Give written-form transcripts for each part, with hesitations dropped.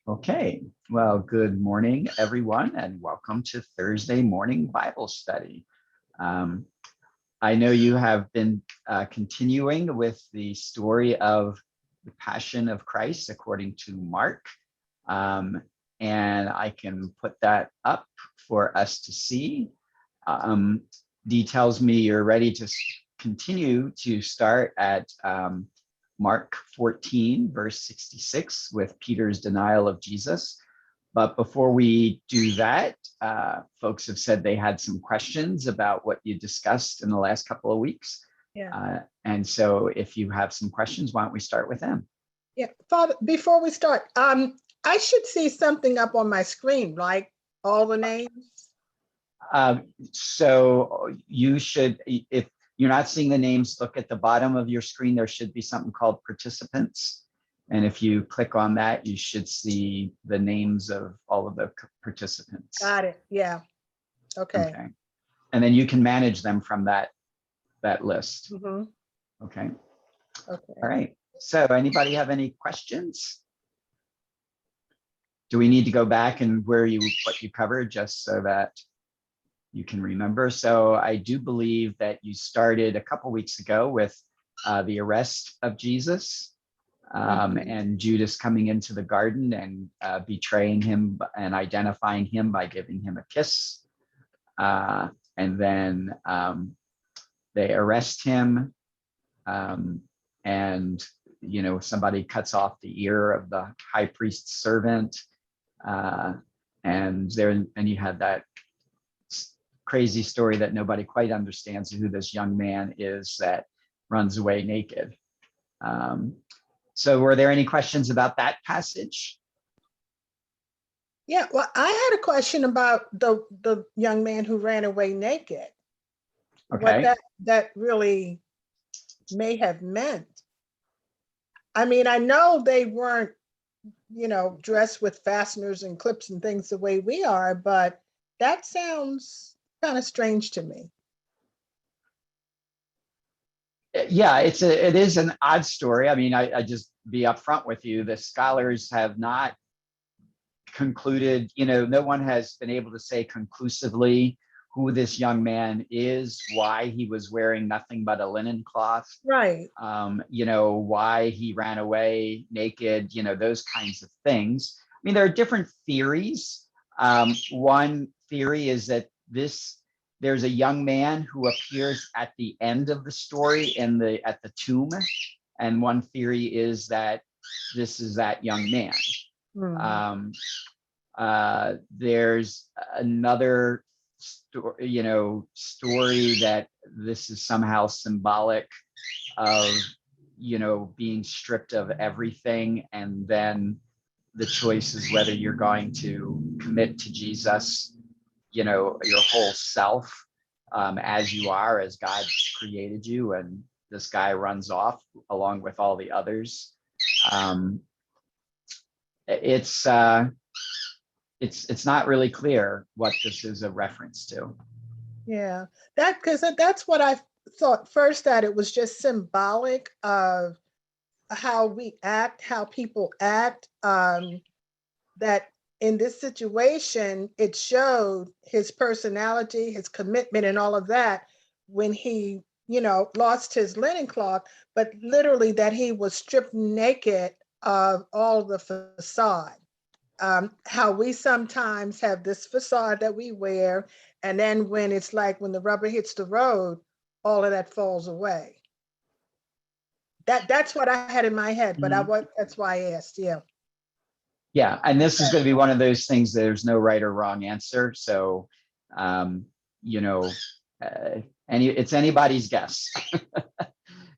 Okay, well, good morning, everyone, and welcome to Thursday morning Bible study. Um, I know you have been continuing with the story of the Passion of Christ according to Mark, and I can put that up for us to see. Tells me you're ready to continue to start at Mark 14, verse 66, with Peter's denial of Jesus. But before we do that, folks have said they had some questions about what you discussed in the last couple of weeks. Yeah. And so if you have some questions, why don't we start with them? Yeah, Father, before we start, I should see something up on my screen, like all the names. So you should, if you're not seeing the names, look at the bottom of your screen. There should be something called participants. And if you click on that, you should see the names of all of the participants. Got it. Yeah. Okay. And then you can manage them from that list. Mm-hmm. Okay. Okay. All right. So anybody have any questions? Do we need to go back and what you covered just so that you can remember? So I do believe that you started a couple weeks ago with the arrest of Jesus and Judas coming into the garden and betraying him and identifying him by giving him a kiss. And then they arrest him and, somebody cuts off the ear of the high priest's servant. And you had that crazy story that nobody quite understands who this young man is that runs away naked. So were there any questions about that passage? Yeah, well, I had a question about the young man who ran away naked. Okay. What that really may have meant. I mean, I know they weren't, dressed with fasteners and clips and things the way we are, but that sounds kind of strange to me. Yeah, it is an odd story. I mean, I just be upfront with you. The scholars have not concluded, no one has been able to say conclusively who this young man is, why he was wearing nothing but a linen cloth, right? Why he ran away naked, those kinds of things. I mean, there are different theories. One theory is that there's a young man who appears at the end of the story at the tomb, and one theory is that this is that young man. There's another story that this is somehow symbolic of being stripped of everything, and then the choice is whether you're going to commit to Jesus your whole self as you are, as God created you, and this guy runs off along with all the others. It's not really clear what this is a reference to. Yeah, because that's what I thought first, that it was just symbolic of how we act, how people act, that in this situation, it showed his personality, his commitment, and all of that when he, lost his linen cloth, but literally that he was stripped naked of all the facade. How we sometimes have this facade that we wear, and then when it's like when the rubber hits the road, all of that falls away. That's what I had in my head, but that's why I asked. Yeah. Yeah, and this is going to be one of those things. There's no right or wrong answer, so it's anybody's guess.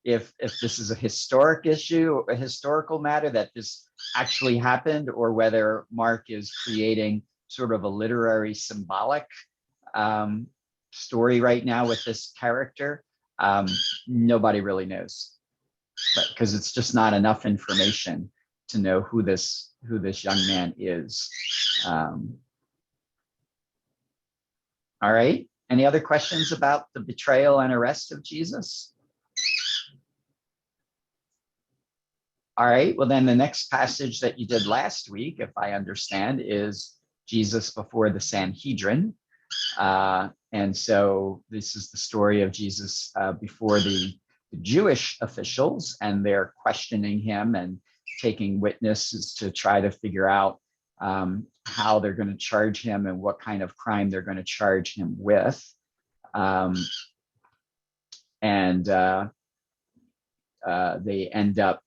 If this is a historic issue, a historical matter that this actually happened, or whether Mark is creating sort of a literary symbolic story right now with this character, nobody really knows, because it's just not enough information to know who this young man is. All right. Any other questions about the betrayal and arrest of Jesus? All right. Well, then the next passage that you did last week, if I understand, is Jesus before the Sanhedrin. And so this is the story of Jesus before the Jewish officials, and they're questioning him and taking witnesses to try to figure out how they're going to charge him and what kind of crime they're going to charge him with. And they end up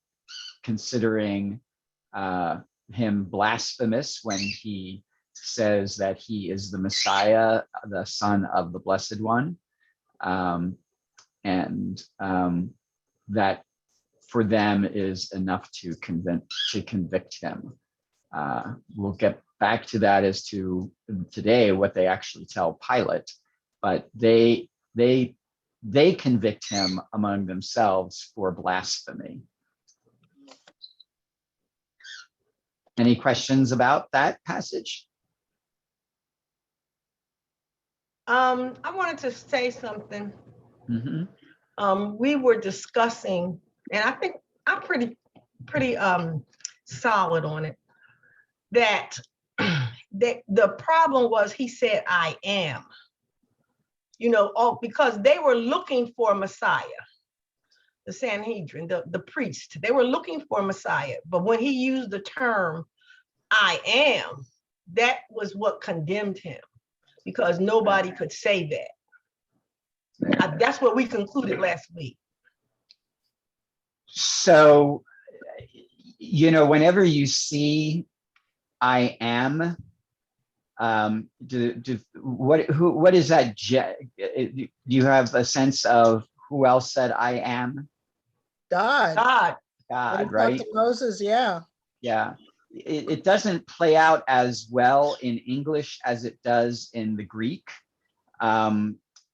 considering him blasphemous when he says that he is the Messiah, the Son of the Blessed One, and that for them is enough to convict him. We'll get back to that as to today what they actually tell Pilate, but they convict him among themselves for blasphemy. Any questions about that passage? I wanted to say something. Mm-hmm. We were discussing, and I think I'm pretty solid on it, that the problem was he said, I am. Because they were looking for a Messiah, the Sanhedrin, the priest, they were looking for a Messiah. But when he used the term, I am, that was what condemned him, because nobody could say that. That's what we concluded last week. So, whenever you see I am, what is that? Do you have a sense of who else said I am? God, right? to Moses, yeah. Yeah. It doesn't play out as well in English as it does in the Greek.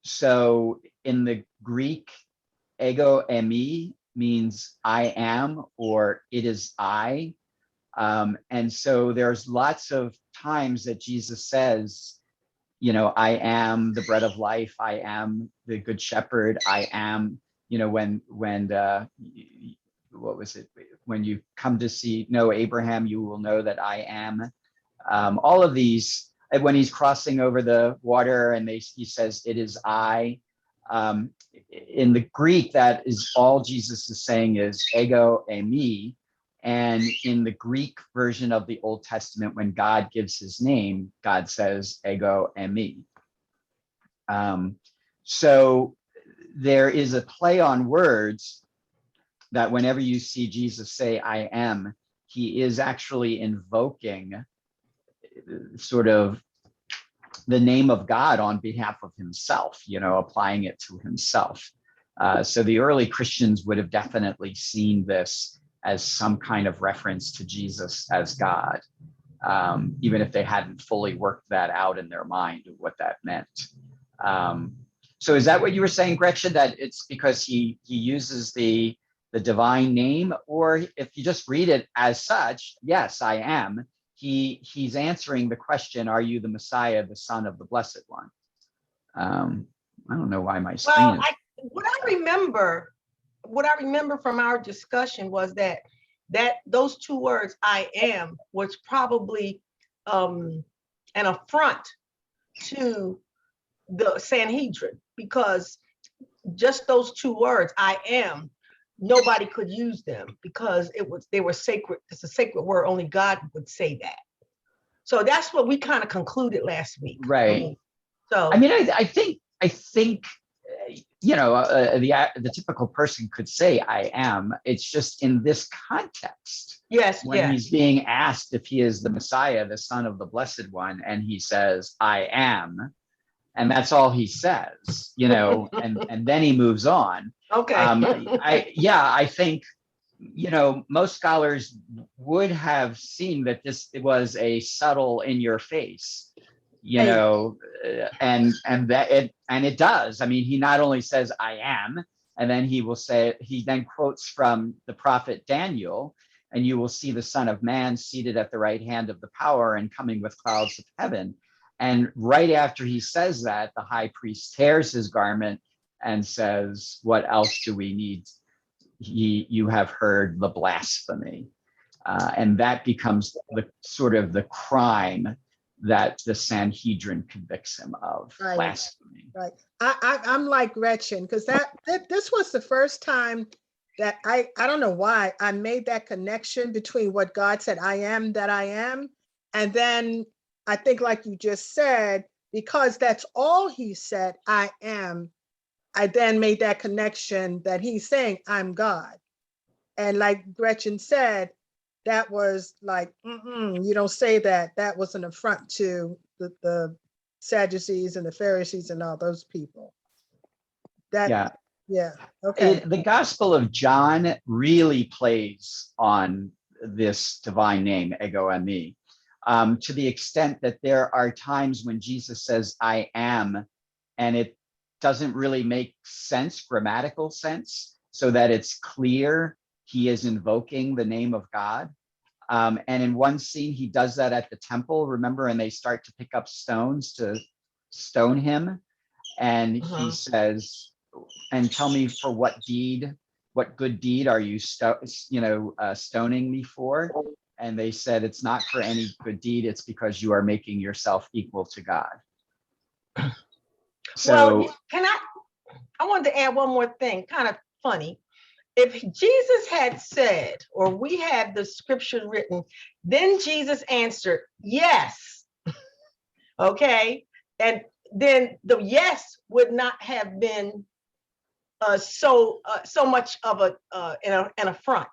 So in the Greek, ego eimi means I am, or it is I. And so there's lots of times that Jesus says, I am the bread of life. I am the good shepherd. I am, when what was it? When you come to know Abraham, you will know that I am. All of these, when he's crossing over the water and he says, it is I. In the Greek, that is all Jesus is saying is ego eimi. And in the Greek version of the Old Testament, when God gives his name, God says ego eimi. So there is a play on words that whenever you see Jesus say, I am, he is actually invoking sort of the name of God on behalf of himself, applying it to himself. So the early Christians would have definitely seen this as some kind of reference to Jesus as God, even if they hadn't fully worked that out in their mind, what that meant. So is that what you were saying, Gretchen, that it's because he uses the divine name? Or if you just read it as such, yes, I am, he's answering the question, are you the Messiah, the Son of the Blessed One? I don't know why my screen is... What I remember from our discussion was that those two words, I am, was probably an affront to the Sanhedrin, because just those two words, I am, nobody could use them because they were sacred. It's a sacred word. Only God would say that. So that's what we kind of concluded last week. Right. I think the typical person could say I am. It's just in this context. Yes. When he's being asked if he is the Messiah, the Son of the Blessed One, and he says, I am. And that's all he says, and then he moves on. Okay. I think, most scholars would have seen that this was a subtle in your face, and it does. I mean, he not only says, I am, and then he then quotes from the prophet Daniel, and you will see the Son of Man seated at the right hand of the power and coming with clouds of heaven. And right after he says that, the high priest tears his garment and says, what else do we need you have heard the blasphemy. And that becomes the sort of the crime that the Sanhedrin convicts him of, Right. blasphemy. Right. I'm like Gretchen, because this was the first time that I don't know why I made that connection between what God said, I am that I am. And then I think, like you just said, because that's all he said, I am, I then made that connection that he's saying, I'm God. And like Gretchen said, that was like, you don't say that. That was an affront to the Sadducees and the Pharisees and all those people. Yeah. Yeah. Okay. The Gospel of John really plays on this divine name, ego eimi, to the extent that there are times when Jesus says, I am, and it doesn't really make sense, grammatical sense, so that it's clear he is invoking the name of God. And in one scene, he does that at the temple, remember, and they start to pick up stones to stone him. And he says, and tell me for what good deed are you stoning me for? And they said, it's not for any good deed, it's because you are making yourself equal to God. So well, I wanted to add one more thing, kind of funny. If Jesus had said, or we had the scripture written, then Jesus answered, yes. Okay. And then the yes would not have been so much of an affront.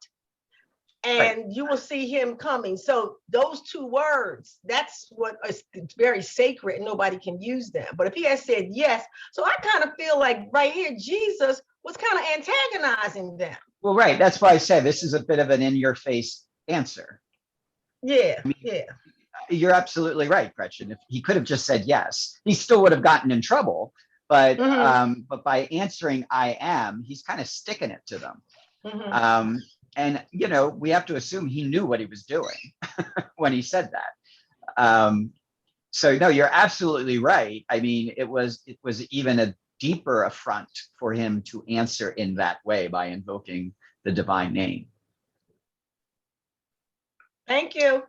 And right. You will see him coming. So those two words, that's what is very sacred and nobody can use them. But if he had said yes, so I kind of feel like right here, Jesus was kind of antagonizing them. Well, right. That's why I said this is a bit of an in-your-face answer. Yeah, I mean, yeah. You're absolutely right, Gretchen. If he could have just said yes, he still would have gotten in trouble. But by answering I am, he's kind of sticking it to them. And, we have to assume he knew what he was doing when he said that. So, no, you're absolutely right. I mean, it was even a deeper affront for him to answer in that way by invoking the divine name. Thank you.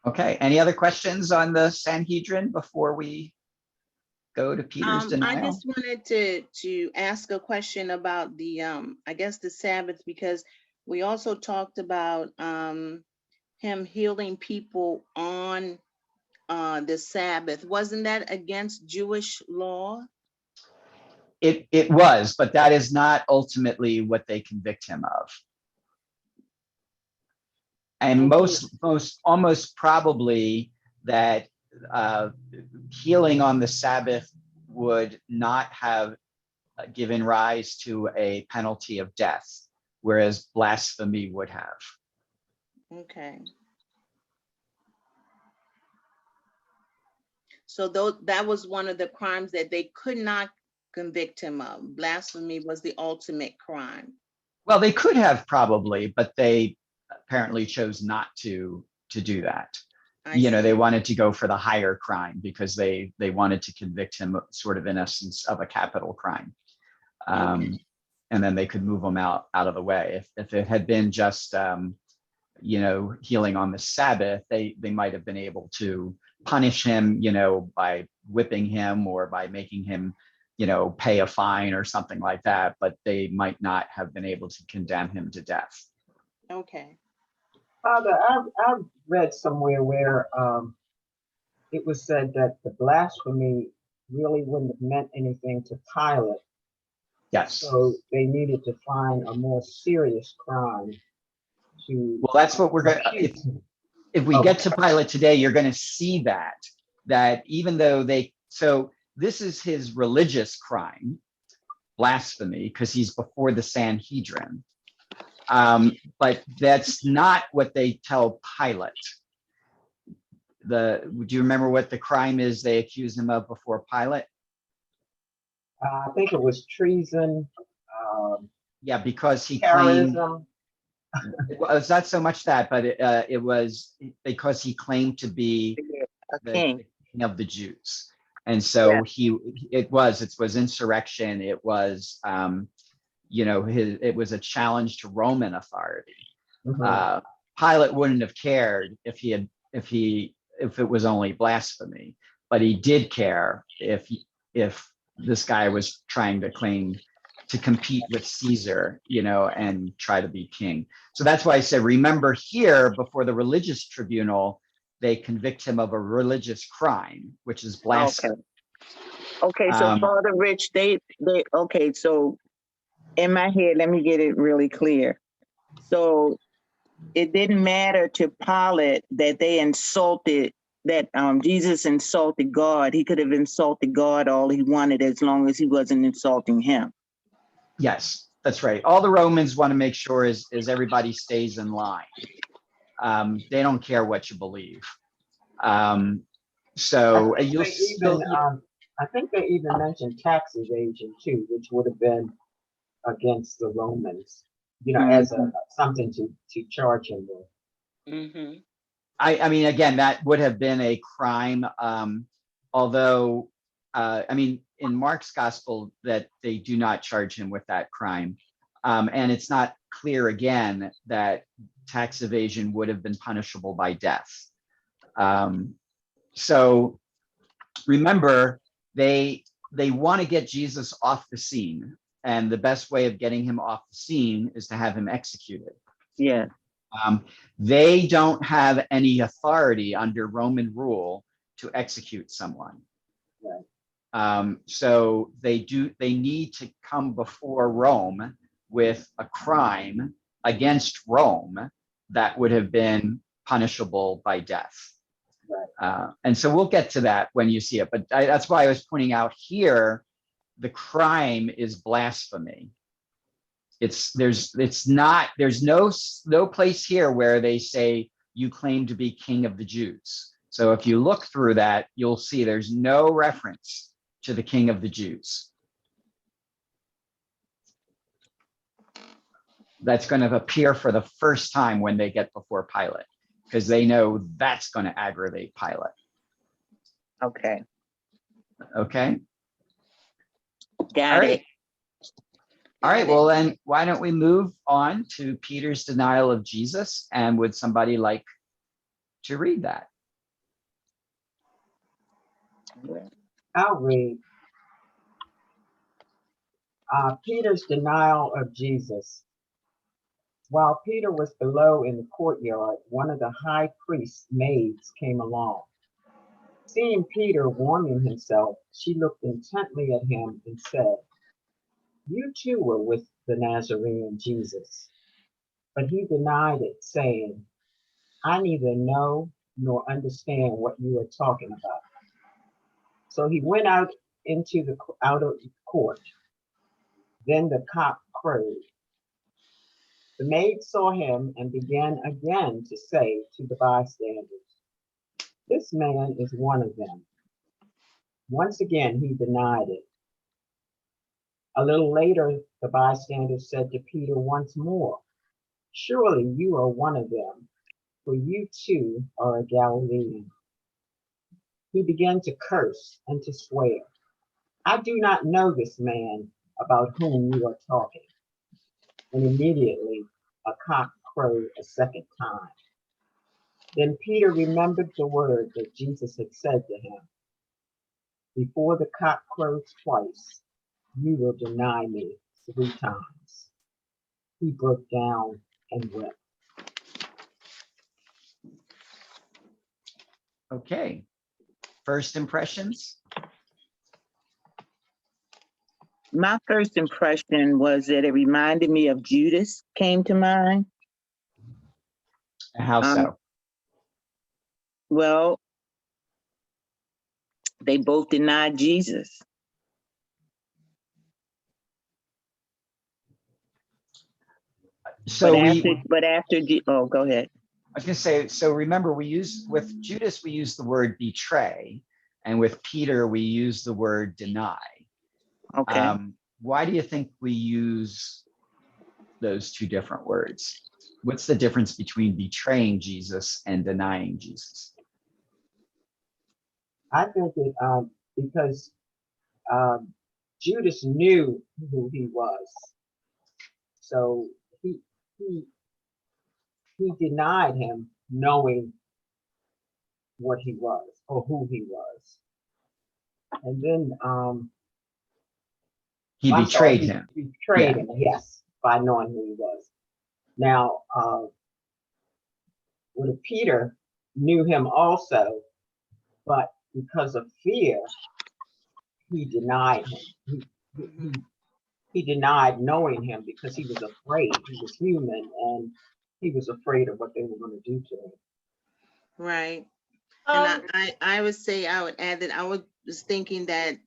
Okay. Any other questions on the Sanhedrin before we go to Peter's denial? I just wanted to ask a question about the, I guess the Sabbath, because we also talked about him healing people on the Sabbath. Wasn't that against Jewish law? It was, but that is not ultimately what they convict him of. And almost probably that healing on the Sabbath would not have given rise to a penalty of death, whereas blasphemy would have. Okay. So that was one of the crimes that they could not convict him of. Blasphemy was the ultimate crime. Well, they could have probably, but they apparently chose not to do that. They wanted to go for the higher crime because they wanted to convict him sort of in essence of a capital crime. And then they could move him out of the way. If it had been just, healing on the Sabbath, they might have been able to punish him, by whipping him or by making him, pay a fine or something like that, but they might not have been able to condemn him to death. Okay. Father, I've read somewhere where it was said that the blasphemy really wouldn't have meant anything to Pilate. Yes. So they needed to find a more serious crime to. Well, that's what we're going to. If we get to Pilate today, you're going to see that even though so this is his religious crime, blasphemy, because he's before the Sanhedrin. But that's not what they tell Pilate. Do you remember what the crime is they accuse him of before Pilate? I think it was treason. Yeah, because he terrorism. claimed. Well, it's not so much that, but it was because he claimed to be the king of the Jews. And so it was insurrection. It was, it was a challenge to Roman authority. Mhm. Pilate wouldn't have cared if it was only blasphemy, but he did care if this guy was trying to claim to compete with Caesar, and try to be king. So that's why I said, remember here before the religious tribunal, they convict him of a religious crime, which is blasphemy. Okay, so Father Rich, okay, so in my head, let me get it really clear. So it didn't matter to Pilate that Jesus insulted God. He could have insulted God all he wanted as long as he wasn't insulting him. Yes, that's right. All the Romans want to make sure is everybody stays in line. They don't care what you believe. So you'll still, I think they even mentioned tax evasion too, which would have been against the Romans, as something to charge him with. Mm-hmm. I mean, again, that would have been a crime. Although, in Mark's gospel, that they do not charge him with that crime. And it's not clear again that tax evasion would have been punishable by death. So remember, they want to get Jesus off the scene. And the best way of getting him off the scene is to have him executed. Yeah. They don't have any authority under Roman rule to execute someone. Right. So they need to come before Rome with a crime against Rome that would have been punishable by death. Right. And so we'll get to that when you see it. But that's why I was pointing out here, the crime is blasphemy. There's no place here where they say you claim to be king of the Jews. So if you look through that, you'll see there's no reference to the king of the Jews. That's going to appear for the first time when they get before Pilate, because they know that's going to aggravate Pilate. Okay. Okay. Got it. All right, well then, why don't we move on to Peter's denial of Jesus? And would somebody like to read that? I'll read. Peter's denial of Jesus. While Peter was below in the courtyard, one of the high priest's maids came along. Seeing Peter warming himself, she looked intently at him and said, "You too were with the Nazarene Jesus." But he denied it, saying, "I neither know nor understand what you are talking about." So he went out into the outer court. Then the cock crowed. The maid saw him and began again to say to the bystanders, "This man is one of them." Once again, he denied it. A little later, the bystanders said to Peter once more, "Surely you are one of them, for you too are a Galilean." He began to curse and to swear, "I do not know this man about whom you are talking." And immediately a cock crowed a second time. Then Peter remembered the word that Jesus had said to him, "Before the cock crows twice, you will deny me 3 times." He broke down and wept. Okay, first impressions? My first impression was that it reminded me of Judas, came to mind. How so? Well, they both denied Jesus. So go ahead. I was going to say, so remember, with Judas, we use the word betray, and with Peter, we use the word deny. Okay. Why do you think we use those 2 different words? What's the difference between betraying Jesus and denying Jesus? I think it because Judas knew who he was. So he denied him knowing what he was or who he was. And then He I'm sorry, betrayed him. he betrayed Yeah. him, yes, by knowing who he was. Now, Peter knew him also, but because of fear, he denied him. He denied knowing him because he was afraid. He was human, and he was afraid of what they were going to do to him. Right. Um, And I would say, I would add that was thinking that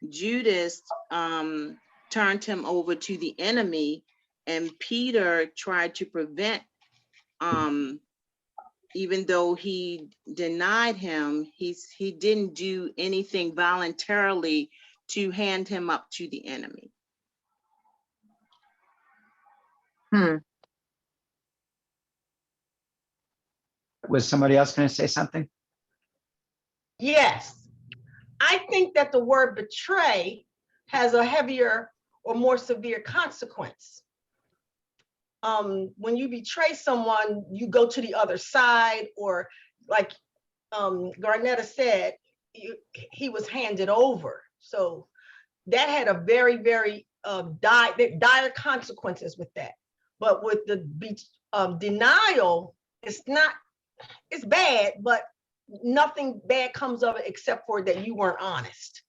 Judas turned him over to the enemy, and Peter tried to prevent, even though he denied him, he didn't do anything voluntarily to hand him up to the enemy. Was somebody else going to say something? yes, I think that the word betray has a heavier or more severe consequence. When you betray someone, you go to the other side, or like Garnetta said, he was handed over. So that had a very, very dire consequences with that. But with the denial, it's bad, but nothing bad comes of it except for that you weren't honest.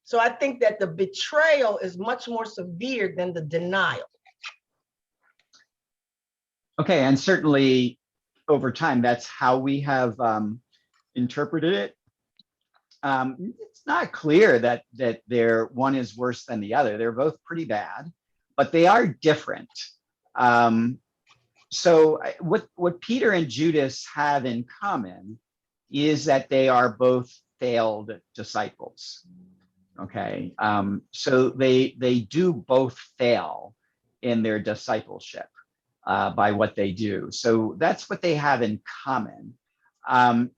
So I think that the betrayal is much more severe than the denial. Okay, and certainly over time, that's how we have interpreted it. It's not clear that one is worse than the other. They're both pretty bad, but they are different. So what Peter and Judas have in common is that they are both failed disciples. Okay, so they do both fail in their discipleship by what they do. So that's what they have in common.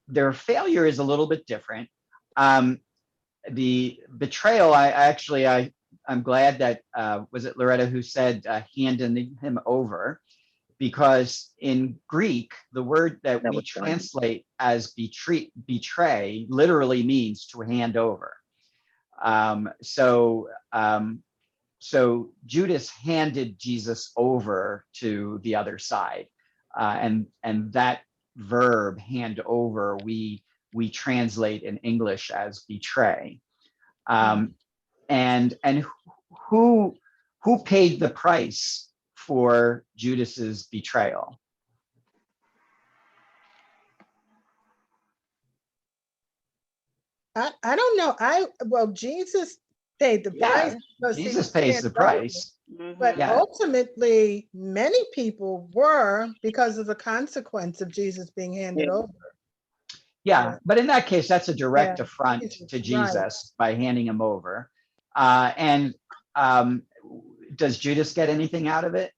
Their failure is a little bit different. The betrayal, I'm glad that, was it Loretta who said handing him over? Because in Greek, the word that we translate as betray literally means to hand over. So Judas handed Jesus over to the other side, and that verb "hand over" we translate in English as betray. And who paid the price for Judas's betrayal? I don't know. Jesus paid the price. because he Jesus was pays the handed over. price. But Yeah. ultimately, many people were because of the consequence of Jesus being handed over. Yeah, but in that case, that's a direct Yeah. affront to Right. Jesus by handing him over. And does Judas get anything out of it?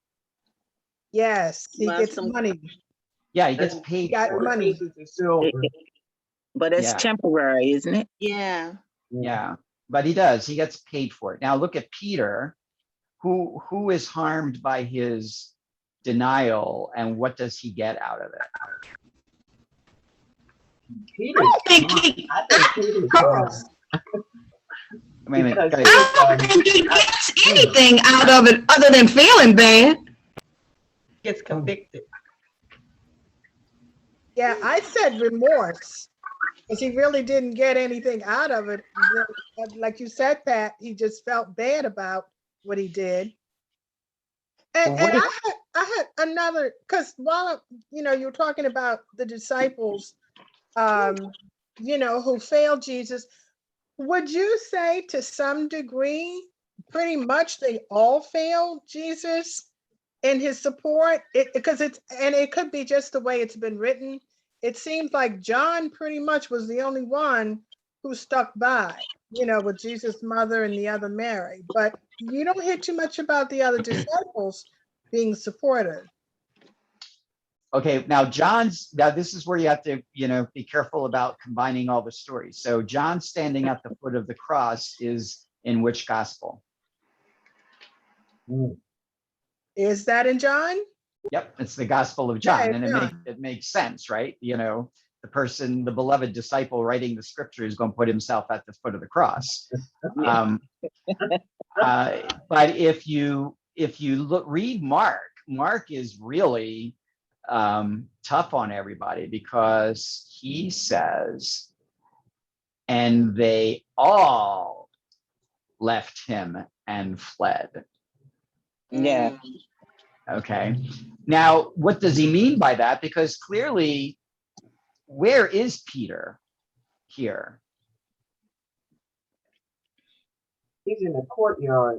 Yes, he Well, gets some- money. Yeah, he gets And paid got for money. it. Pieces of silver. But it's Yeah. temporary, isn't it? Yeah. Yeah, but he does. He gets paid for it. Now look at Peter, who is harmed by his denial, and what does he get out of it? Peter's I think smart. he- I think Peter's Course. smart. Wait a minute, Because guys. I don't think he gets anything out of it other than feeling bad. Gets convicted. Yeah, I said remorse because he really didn't get anything out of it. Like you said, Pat, he just felt bad about what he did. And, Well, what I had another, because while you're talking about the disciples, who failed Jesus, would you say to some degree, pretty much they all failed Jesus in his support? Because it could be just the way it's been written. It seems like John pretty much was the only one who stuck by, with Jesus' mother and the other Mary. But you don't hear too much about the other disciples being supportive. Okay, now this is where you have to, be careful about combining all the stories. So John standing at the foot of the cross is in which gospel? Is that in John? Yep, it's the Gospel of John, Okay, and it makes sense, right? You know, the beloved disciple writing the scripture is going to put himself at the foot of the cross. Yeah. But if you read Mark is really tough on everybody, because he says, and they all left him and fled. Yeah. Okay. Now, what does he mean by that? Because clearly, where is Peter here? He's in the courtyard,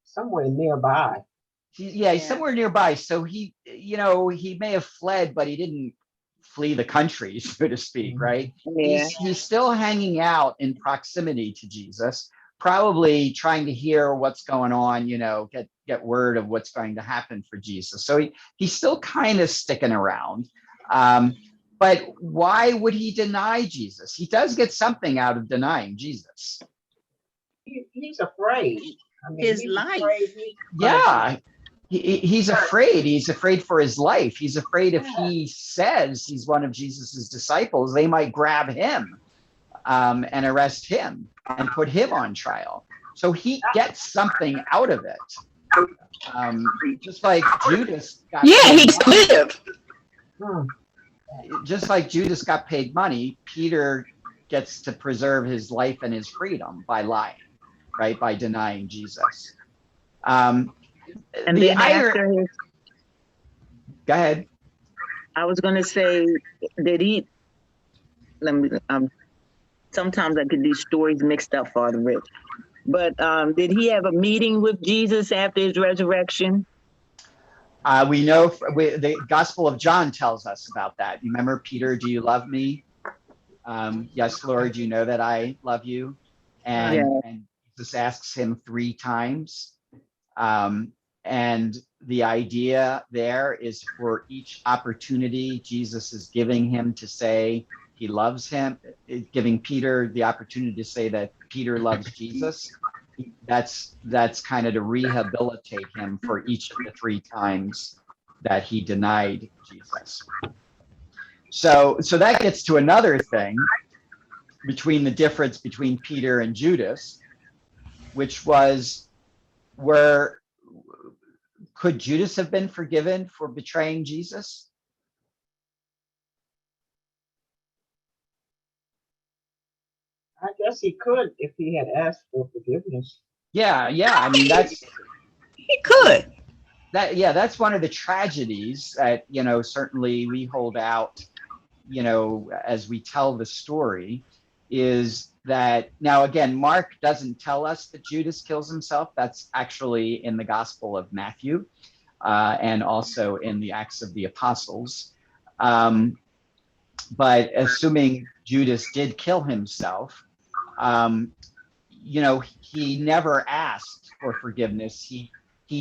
somewhere nearby. He's somewhere nearby. So he may have fled, but he didn't flee the country, so to speak, right? Yeah. He's still hanging out in proximity to Jesus, probably trying to hear what's going on, get word of what's going to happen for Jesus. So he's still kind of sticking around. But why would he deny Jesus? He does get something out of denying Jesus. He's afraid. I mean, His he's life. afraid Yeah. He's afraid. He's afraid for his life. He's afraid if he says he's one of Jesus's disciples, they might grab him and arrest him and put him on trial. So he gets something out of it. Just like Judas got he paid money. lived. Just like Judas got paid money, Peter gets to preserve his life and his freedom by lying, right? By denying Jesus. And then after his, Go ahead. I was going to say, did he, sometimes I get these stories mixed up, Father Rich, but did he have a meeting with Jesus after his resurrection? We know the Gospel of John tells us about that. You remember, Peter, do you love me? Yes, Lord, you know that I love you. And Jesus asks him 3 times. And the idea there is for each opportunity Jesus is giving him to say he loves him, giving Peter the opportunity to say that Peter loves Jesus. That's kind of to rehabilitate him for each of the 3 times that he denied Jesus. So that gets to another thing between the difference between Peter and Judas, which was, could Judas have been forgiven for betraying Jesus? I guess he could if he had asked for forgiveness. Yeah. I mean, He could. that's one of the tragedies that, certainly we hold out, as we tell the story, is that now, again, Mark doesn't tell us that Judas kills himself. That's actually in the Gospel of Matthew and also in the Acts of the Apostles. But assuming Judas did kill himself, he never asked for forgiveness. He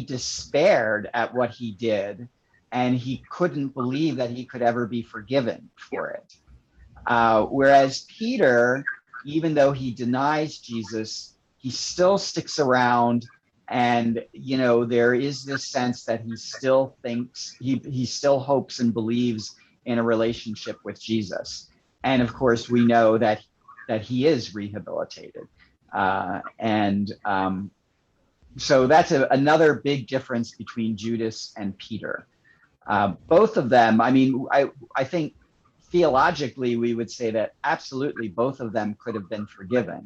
despaired at what he did, and he couldn't believe that he could ever be forgiven for it. Whereas Peter, even though he denies Jesus, he still sticks around, and there is this sense that he still thinks, he still hopes and believes in a relationship with Jesus. And of course, we know that he is rehabilitated. So that's another big difference between Judas and Peter. Both of them, I mean, I think theologically, we would say that absolutely both of them could have been forgiven.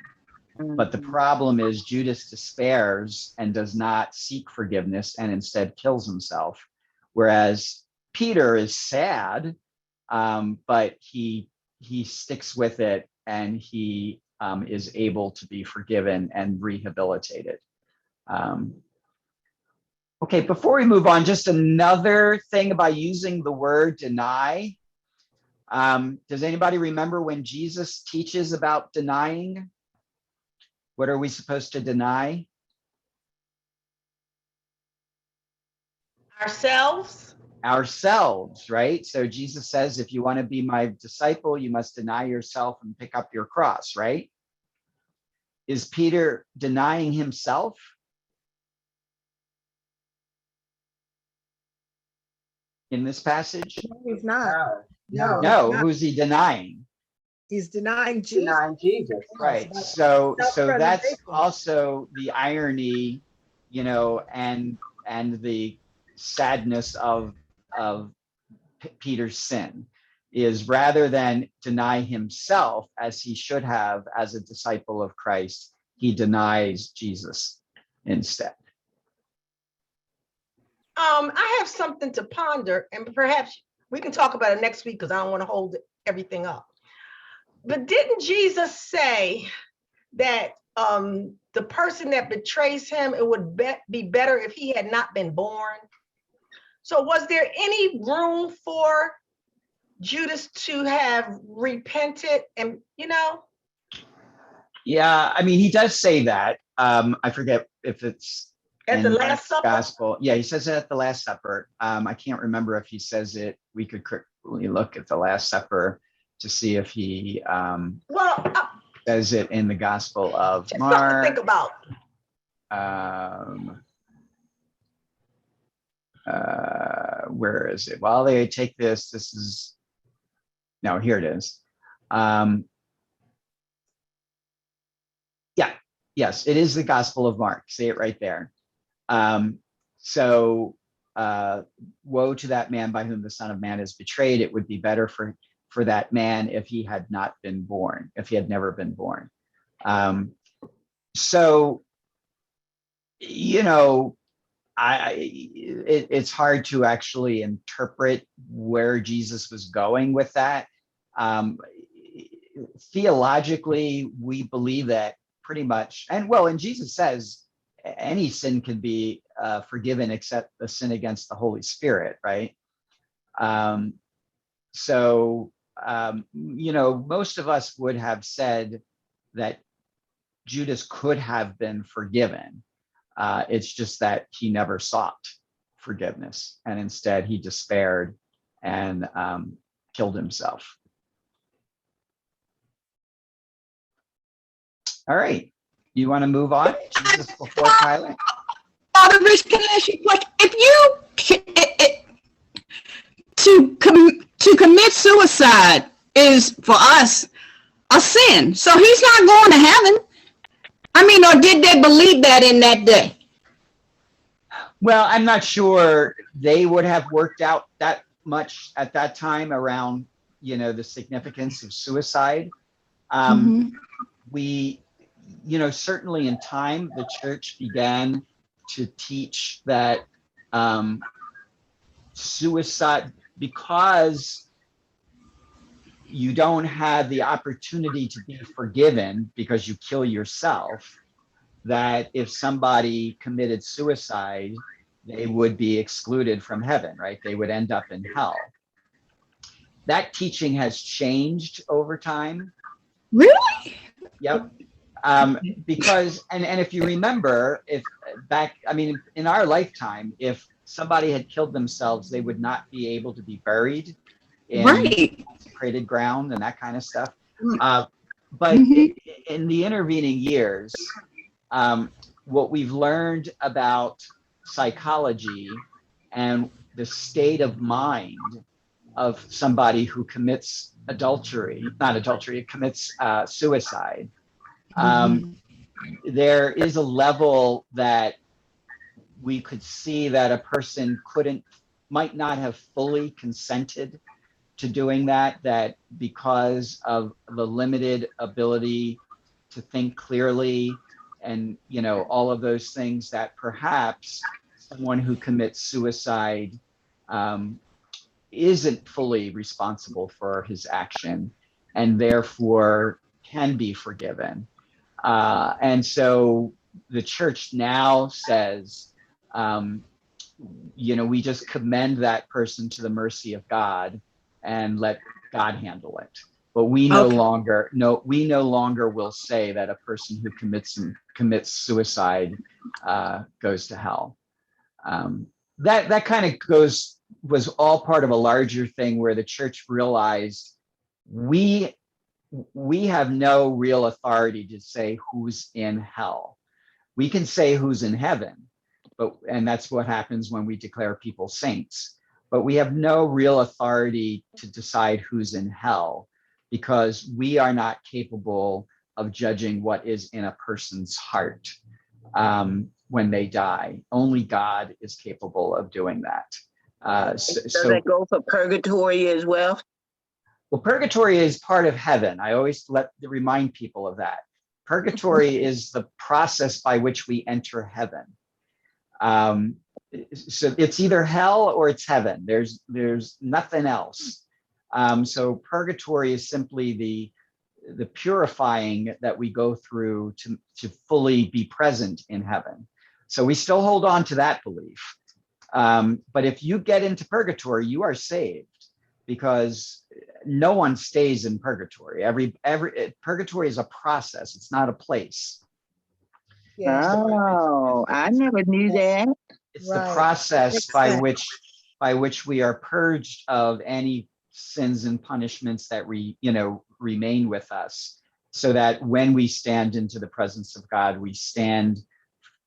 But the problem is Judas despairs and does not seek forgiveness and instead kills himself. Whereas Peter is sad, but he sticks with it, and he is able to be forgiven and rehabilitated. Okay, before we move on, just another thing about using the word deny. Does anybody remember when Jesus teaches about denying? What are we supposed to deny? Ourselves, right? So Jesus says, if you want to be my disciple, you must deny yourself and pick up your cross, right? Is Peter denying himself? in this passage? No, he's not. No, No, not. who's he denying? He's denying Jesus. denying Jesus. Right. Yes, So that's self-preservation. also the irony, you know, and the sadness of Peter's sin is, rather than deny himself as he should have as a disciple of Christ, he denies Jesus instead. I have something to ponder, and perhaps we can talk about it next week because I don't want to hold everything up. But didn't Jesus say that the person that betrays him, it would be better if he had not been born? So was there any room for Judas to have repented and, you know? Yeah, I mean, he does say that. I forget if it's At the Last Supper? Gospel. Yeah, he says it at the Last Supper. I can't remember if he says it. We could quickly look at the Last Supper to see if he says it in the Gospel of just Mark. something to think about. Where is it? While they take this, this is, no, here it is. Yeah, yes, it is the Gospel of Mark. See it right there. So woe to that man by whom the Son of Man is betrayed. It would be better for that man if he had not been born, if he had never been born. So, you know, it's hard to actually interpret where Jesus was going with that. Theologically, we believe that pretty much, and Jesus says any sin can be forgiven except the sin against the Holy Spirit, right? You know, most of us would have said that Judas could have been forgiven. It's just that he never sought forgiveness, and instead he despaired and killed himself. All right, you want to move on? Jesus before Pilate. Father Rich, can I ask you a question? If you to commit suicide is for us a sin, so he's not going to heaven. I mean, or did they believe that in that day? Well, I'm not sure they would have worked out that much at that time around, you know, the significance of suicide. We, you know, certainly in time, the church began to teach that suicide, because you don't have the opportunity to be forgiven because you kill yourself, that if somebody committed suicide, they would be excluded from heaven, right? They would end up in hell. That teaching has changed over time. Really? Yep. Because, and if you remember, in our lifetime, if somebody had killed themselves, they would not be able to be buried in consecrated ground and that kind of stuff. But in the intervening years, what we've learned about psychology and the state of mind of somebody who commits commits suicide, there is a level that we could see that a person might not have fully consented to doing that because of the limited ability to think clearly and, you know, all of those things, that perhaps someone who commits suicide isn't fully responsible for his action and therefore can be forgiven. And so the church now says, you know, we just commend that person to the mercy of God and let God handle it. But we no longer will say that a person who commits suicide goes to hell. That kind of was all part of a larger thing where the church realized we have no real authority to say who's in hell. We can say who's in heaven, and that's what happens when we declare people saints. but we have no real authority to decide who's in hell, because we are not capable of judging what is in a person's heart when they die. Only God is capable of doing that. Does that go for purgatory as well? Well, purgatory is part of heaven. I always remind people of that. Purgatory is the process by which we enter heaven. So it's either hell or it's heaven. There's nothing else. So purgatory is simply the purifying that we go through to fully be present in heaven. So we still hold on to that belief. But if you get into purgatory, you are saved, because no one stays in purgatory. Purgatory is a process. It's not a place. Yes. Oh, I never knew that. It's Right. the process Makes by sense. which we are purged of any sins and punishments that remain with us, so that when we stand into the presence of God, we stand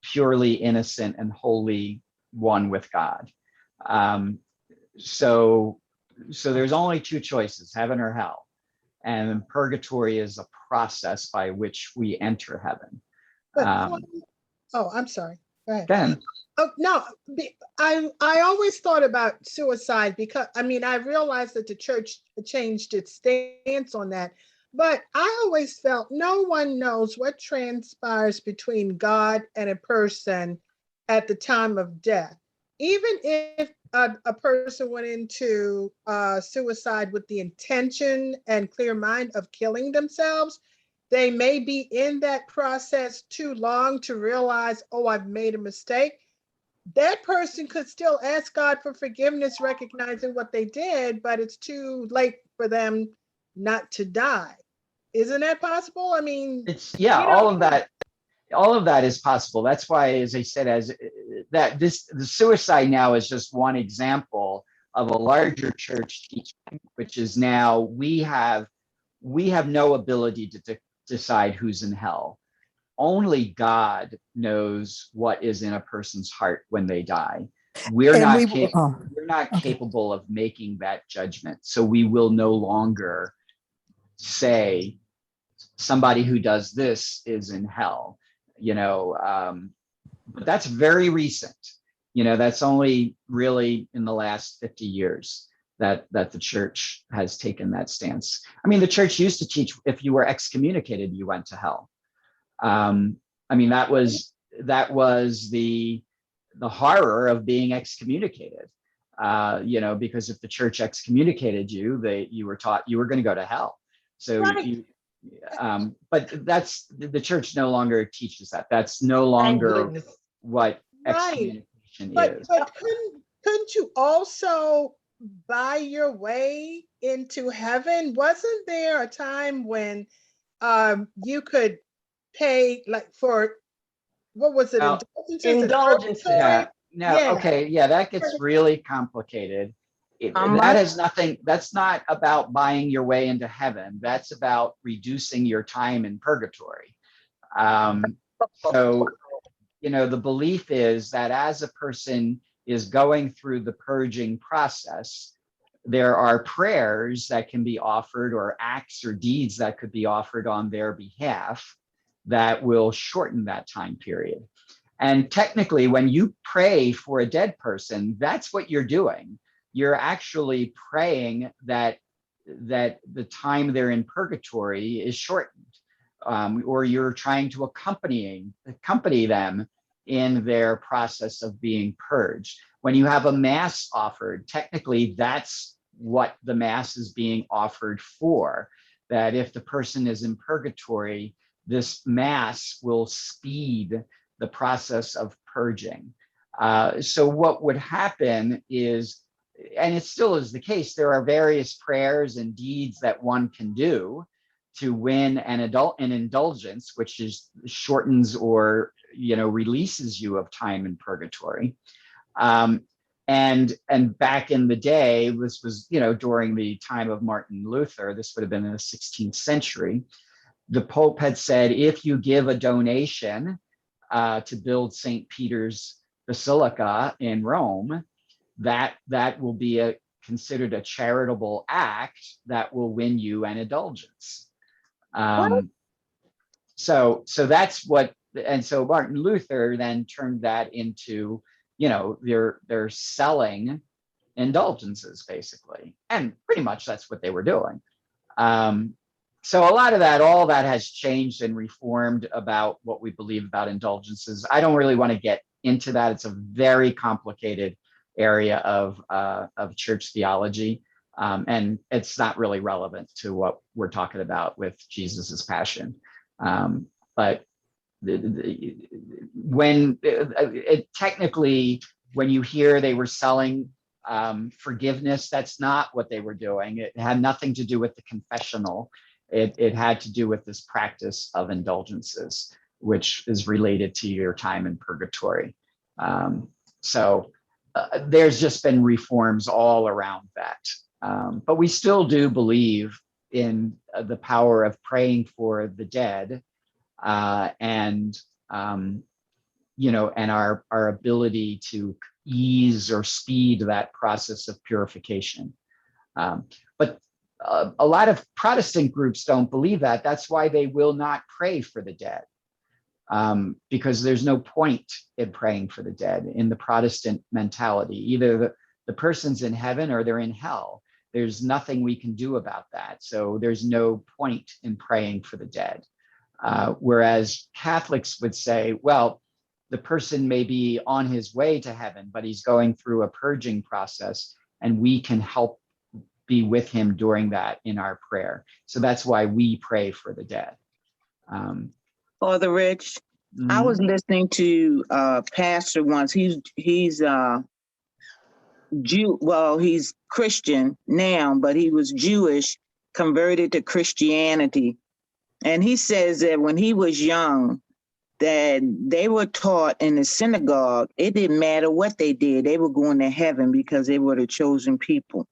purely innocent and wholly one with God. So there's only two choices, heaven or hell. And purgatory is a process by which we enter heaven. But I'm sorry. Go ahead. Then, Oh, no, I always thought about suicide because, I mean, I realized that the church changed its stance on that, but I always felt no one knows what transpires between God and a person at the time of death. Even if a person went into suicide with the intention and clear mind of killing themselves, they may be in that process too long to realize, oh, I've made a mistake. That person could still ask God for forgiveness, recognizing what they did, but it's too late for them not to die. Isn't that possible? I mean, all of that is possible. That's why, as I said, the suicide now is just one example of a larger church teaching, which is now we have no ability to decide who's in hell. Only God knows what is in a person's heart when they die. We're not capable of making that judgment. So we will no longer say somebody who does this is in hell, but that's very recent. That's only really in the last 50 years that the church has taken that stance. I mean, the church used to teach if you were excommunicated, you went to hell. I mean, that was the horror of being excommunicated, because if the church excommunicated you, you were taught you were going to go to hell. So right. But that's the church no longer teaches that. That's no longer what excommunication is. But couldn't you also buy your way into heaven? Wasn't there a time when you could pay like for, what was it? Indulgences. Yeah. No, Yeah. okay. Yeah, that gets really complicated. That's not about buying your way into heaven. That's about reducing your time in purgatory. So, the belief is that as a person is going through the purging process, there are prayers that can be offered, or acts or deeds that could be offered on their behalf that will shorten that time period. And technically, when you pray for a dead person, that's what you're doing. You're actually praying that the time they're in purgatory is shortened, or you're trying to accompany them in their process of being purged. When you have a mass offered, technically that's what the mass is being offered for, that if the person is in purgatory, this mass will speed the process of purging. So what would happen is, and it still is the case, there are various prayers and deeds that one can do to win an indulgence, which is shortens or releases you of time in purgatory. And back in the day, this was during the time of Martin Luther. This would have been in the 16th century. The Pope had said, if you give a donation to build St. Peter's Basilica in Rome, that will be considered a charitable act that will win you an indulgence. So that's what, and so Martin Luther then turned that into, they're selling indulgences basically, and pretty much that's what they were doing. So a lot of that, all that has changed and reformed about what we believe about indulgences. I don't really want to get into that. It's a very complicated area of church theology, and it's not really relevant to what we're talking about with Jesus's passion. But when technically, when you hear they were selling forgiveness, that's not what they were doing. It had nothing to do with the confessional. It had to do with this practice of indulgences, which is related to your time in purgatory. So there's just been reforms all around that. But we still do believe in the power of praying for the dead, and our ability to ease or speed that process of purification. But a lot of Protestant groups don't believe that. That's why they will not pray for the dead, because there's no point in praying for the dead in the Protestant mentality. Either the person's in heaven or they're in hell. There's nothing we can do about that. So there's no point in praying for the dead. Whereas Catholics would say, well, the person may be on his way to heaven, but he's going through a purging process, and we can help be with him during that in our prayer. So that's why we pray for the dead. Father Rich, I was listening to a pastor once. He's Jew. Well, he's Christian now, but he was Jewish, converted to Christianity. And he says that when he was young, that they were taught in the synagogue, it didn't matter what they did, they were going to heaven because they were the chosen people.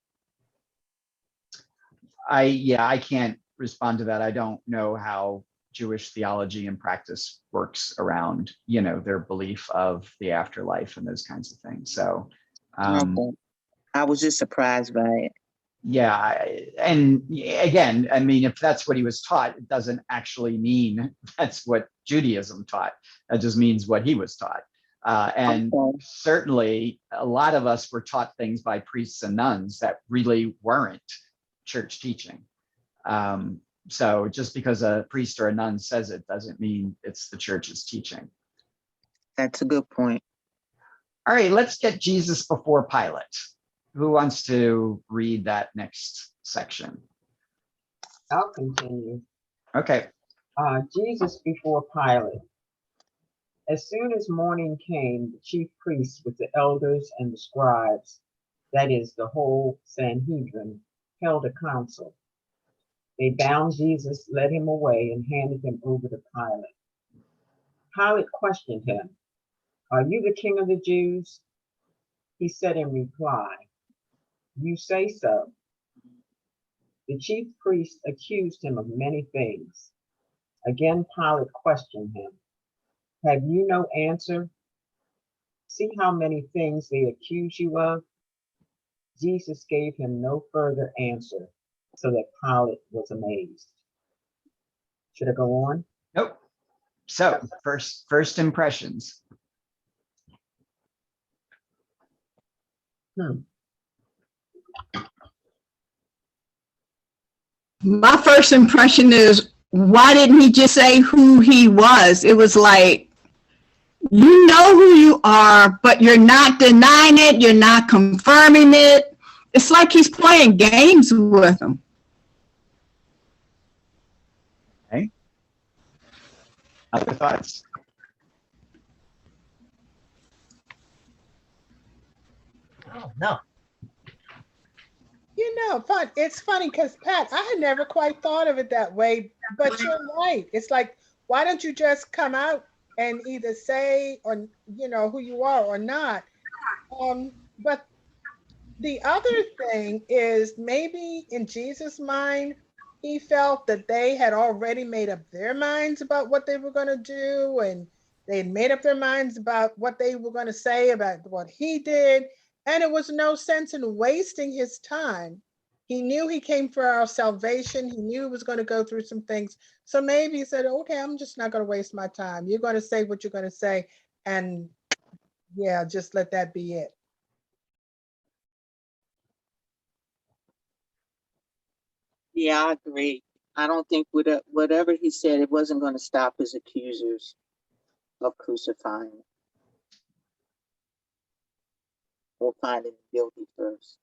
I can't respond to that. I don't know how Jewish theology and practice works around, their belief of the afterlife and those kinds of things. So Okay. I was just surprised by it. Yeah, and again, I mean, if that's what he was taught, it doesn't actually mean that's what Judaism taught. That just means what he was taught. And certainly a lot of us were taught things by priests and nuns that really weren't church teaching. So just because a priest or a nun says it doesn't mean it's the church's teaching. That's a good point. All right, let's get Jesus before Pilate. Who wants to read that next section? I'll continue. Okay. Jesus before Pilate. As soon as morning came, the chief priests with the elders and the scribes, that is, the whole Sanhedrin, held a council. They bound Jesus, led him away, and handed him over to Pilate. Pilate questioned him, "Are you the king of the Jews?" He said in reply, "You say so." The chief priests accused him of many things. Again, Pilate questioned him, "Have you no answer? See how many things they accuse you of?" Jesus gave him no further answer, so that Pilate was amazed. Should I go on? Nope. So first impressions. My first impression is, why didn't he just say who he was? It was like, you know who you are, but you're not denying it. You're not confirming it. It's like he's playing games with them. Okay. Other thoughts? Oh, no. It's funny because Pat, I had never quite thought of it that way, but you're right. It's like, why don't you just come out and either say or who you are or not? But the other thing is maybe in Jesus' mind, he felt that they had already made up their minds about what they were going to do, and they had made up their minds about what they were going to say about what he did. And it was no sense in wasting his time. He knew he came for our salvation. He knew he was going to go through some things. So maybe he said, okay, I'm just not going to waste my time. You're going to say what you're going to say. And yeah, just let that be it. Yeah, I agree. I don't think whatever he said, it wasn't going to stop his accusers of crucifying him or finding him guilty first.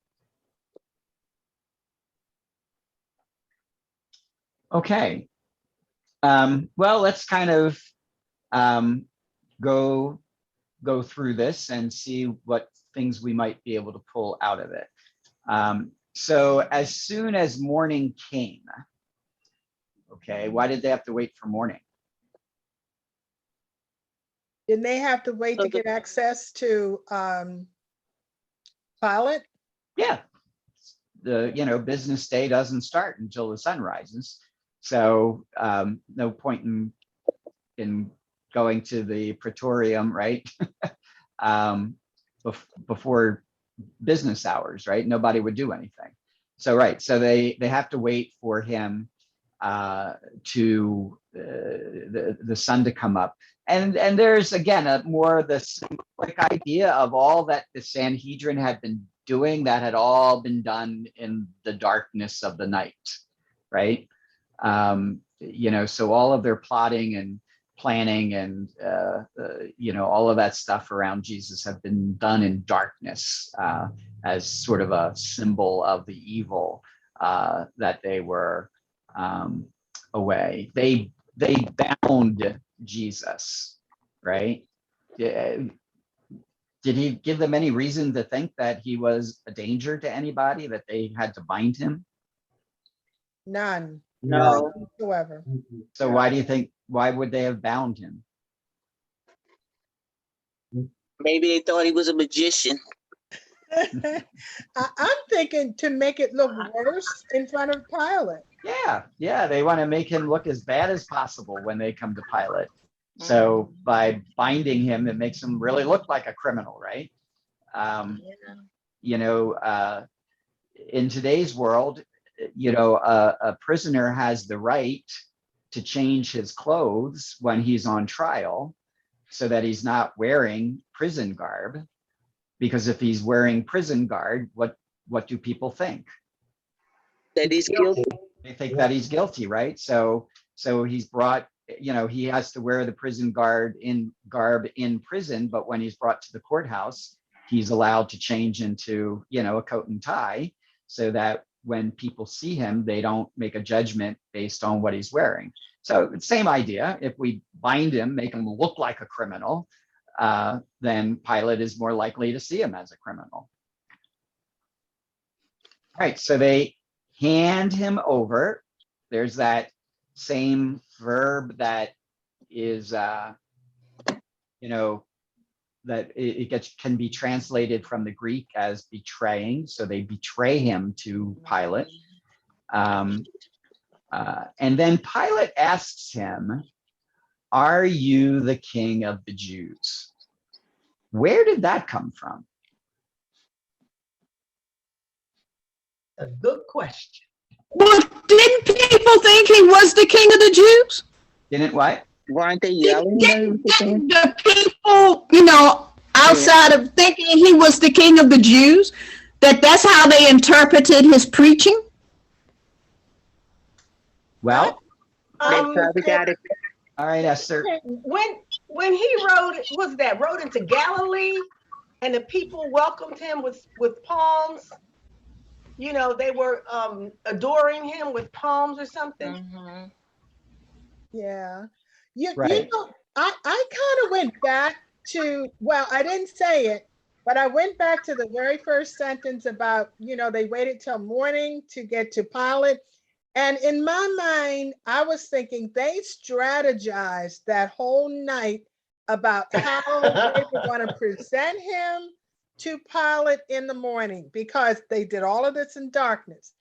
Okay. Well, let's kind of go through this and see what things we might be able to pull out of it. So as soon as morning came, okay, why did they have to wait for morning? Didn't they have to wait to get access to Pilate? Yeah, the business day doesn't start until the sun rises. So no point in going to the Praetorium, right? Before business hours, right? Nobody would do anything. So right, so they have to wait for him to the sun to come up, and there's again a more the symbolic idea of all that the Sanhedrin had been doing that had all been done in the darkness of the night, right? So all of their plotting and planning and all of that stuff around Jesus have been done in darkness as sort of a symbol of the evil that they were away. They bound Jesus, right? Did he give them any reason to think that he was a danger to anybody, that they had to bind him? None. No. Whatsoever. So why would they have bound him? Maybe they thought he was a magician. I'm thinking to make it look worse in front of Pilate. Yeah, they want to make him look as bad as possible when they come to Pilate. So by binding him, it makes him really look like a criminal, right? In today's world, a prisoner has the right to change his clothes when he's on trial so that he's not wearing prison garb. Because if he's wearing prison garb, what do people think? That he's guilty. They think that he's guilty, right? So he's brought, he has to wear the prison garb in prison, but when he's brought to the courthouse, he's allowed to change into, a coat and tie so that when people see him, they don't make a judgment based on what he's wearing. So same idea. If we bind him, make him look like a criminal, then Pilate is more likely to see him as a criminal. All right, so they hand him over. There's that same verb that is, that it can be translated from the Greek as betraying. So they betray him to Pilate. And then Pilate asks him, "Are you the king of the Jews?" Where did that come from? A good question. Well, didn't people think he was the king of the Jews? Didn't what? Weren't they yelling? Didn't the people, outside of thinking he was the king of the Jews, that's how they interpreted his preaching? Well, They probably got it. all right, Esther. When he rode into Galilee, and the people welcomed him with palms. They were adoring him with palms or something. Yeah. Right. I kind of went back to, well, I didn't say it, but I went back to the very first sentence about, they waited till morning to get to Pilate. And in my mind, I was thinking they strategized that whole night about how they were going to present him to Pilate in the morning, because they did all of this in darkness.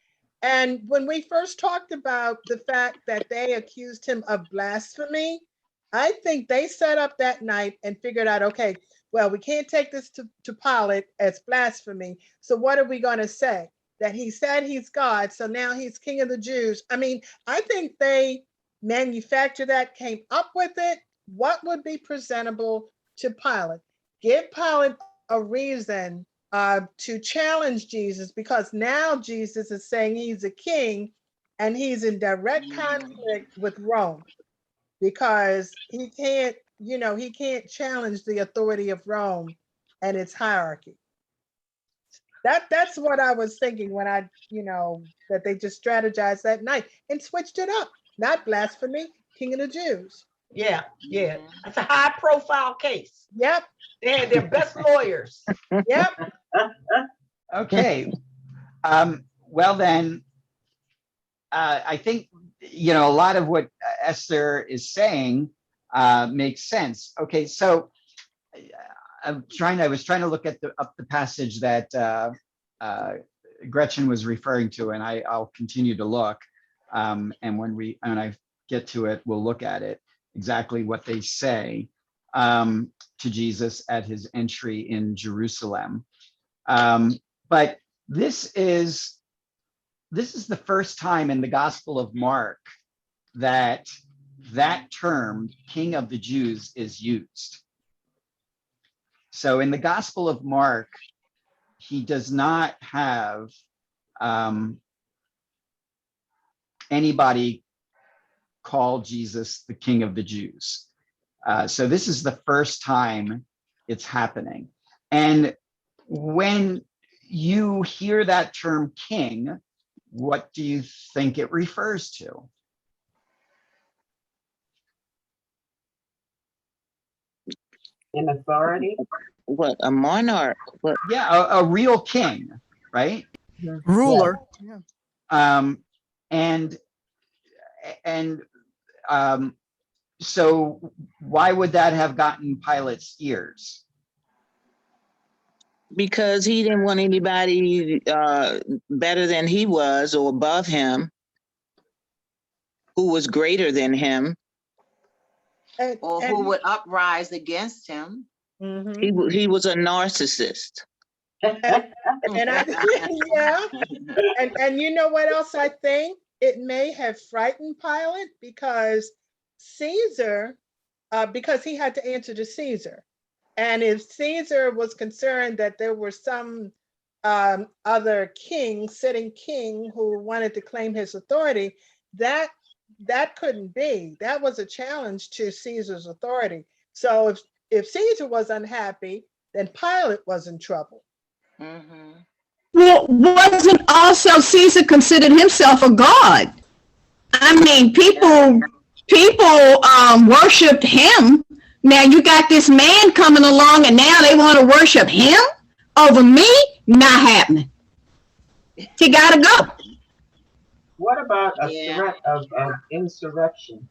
And when we first talked about the fact that they accused him of blasphemy, I think they set up that night and figured out, okay, well, we can't take this to Pilate as blasphemy. So what are we going to say? That he said he's God, so now he's king of the Jews. I mean, I think they manufactured that, came up with it. What would be presentable to Pilate? Give Pilate a reason to challenge Jesus, because now Jesus is saying he's a king and he's in direct conflict with Rome, because he can't, he can't challenge the authority of Rome and its hierarchy. That's what I was thinking when I, that they just strategized that night and switched it up. Not blasphemy, king of the Jews. Yeah, yeah. That's a high profile case. Yep. They had their best lawyers. Yep. Okay. Well then, I think, a lot of what Esther is saying makes sense. Okay, so I was trying to look at up the passage that Gretchen was referring to, and I'll continue to look. And when I get to it, we'll look at it, exactly what they say to Jesus at his entry in Jerusalem. But this is the first time in the Gospel of Mark that term, King of the Jews, is used. So in the Gospel of Mark, he does not have anybody call Jesus the King of the Jews. So this is the first time it's happening. And when you hear that term king, what do you think it refers to? In authority? What, a monarch? What? Yeah, a real king, right? Ruler. And so why would that have gotten Pilate's ears? Because he didn't want anybody better than he was or above him, who was greater than him. Or who would uprise against him. Mm-hmm. He was a narcissist. And yeah. And you know what else I think? It may have frightened Pilate because Caesar, because he had to answer to Caesar. And if Caesar was concerned that there were some other king, sitting king, who wanted to claim his authority, that couldn't be. That was a challenge to Caesar's authority. So if Caesar was unhappy, then Pilate was in trouble. Mm-hmm. Well, wasn't also Caesar considered himself a god? I mean, people worshipped him. Now you got this man coming along, and now they want to worship him over me? Not happening. He gotta go. What about a threat of insurrection?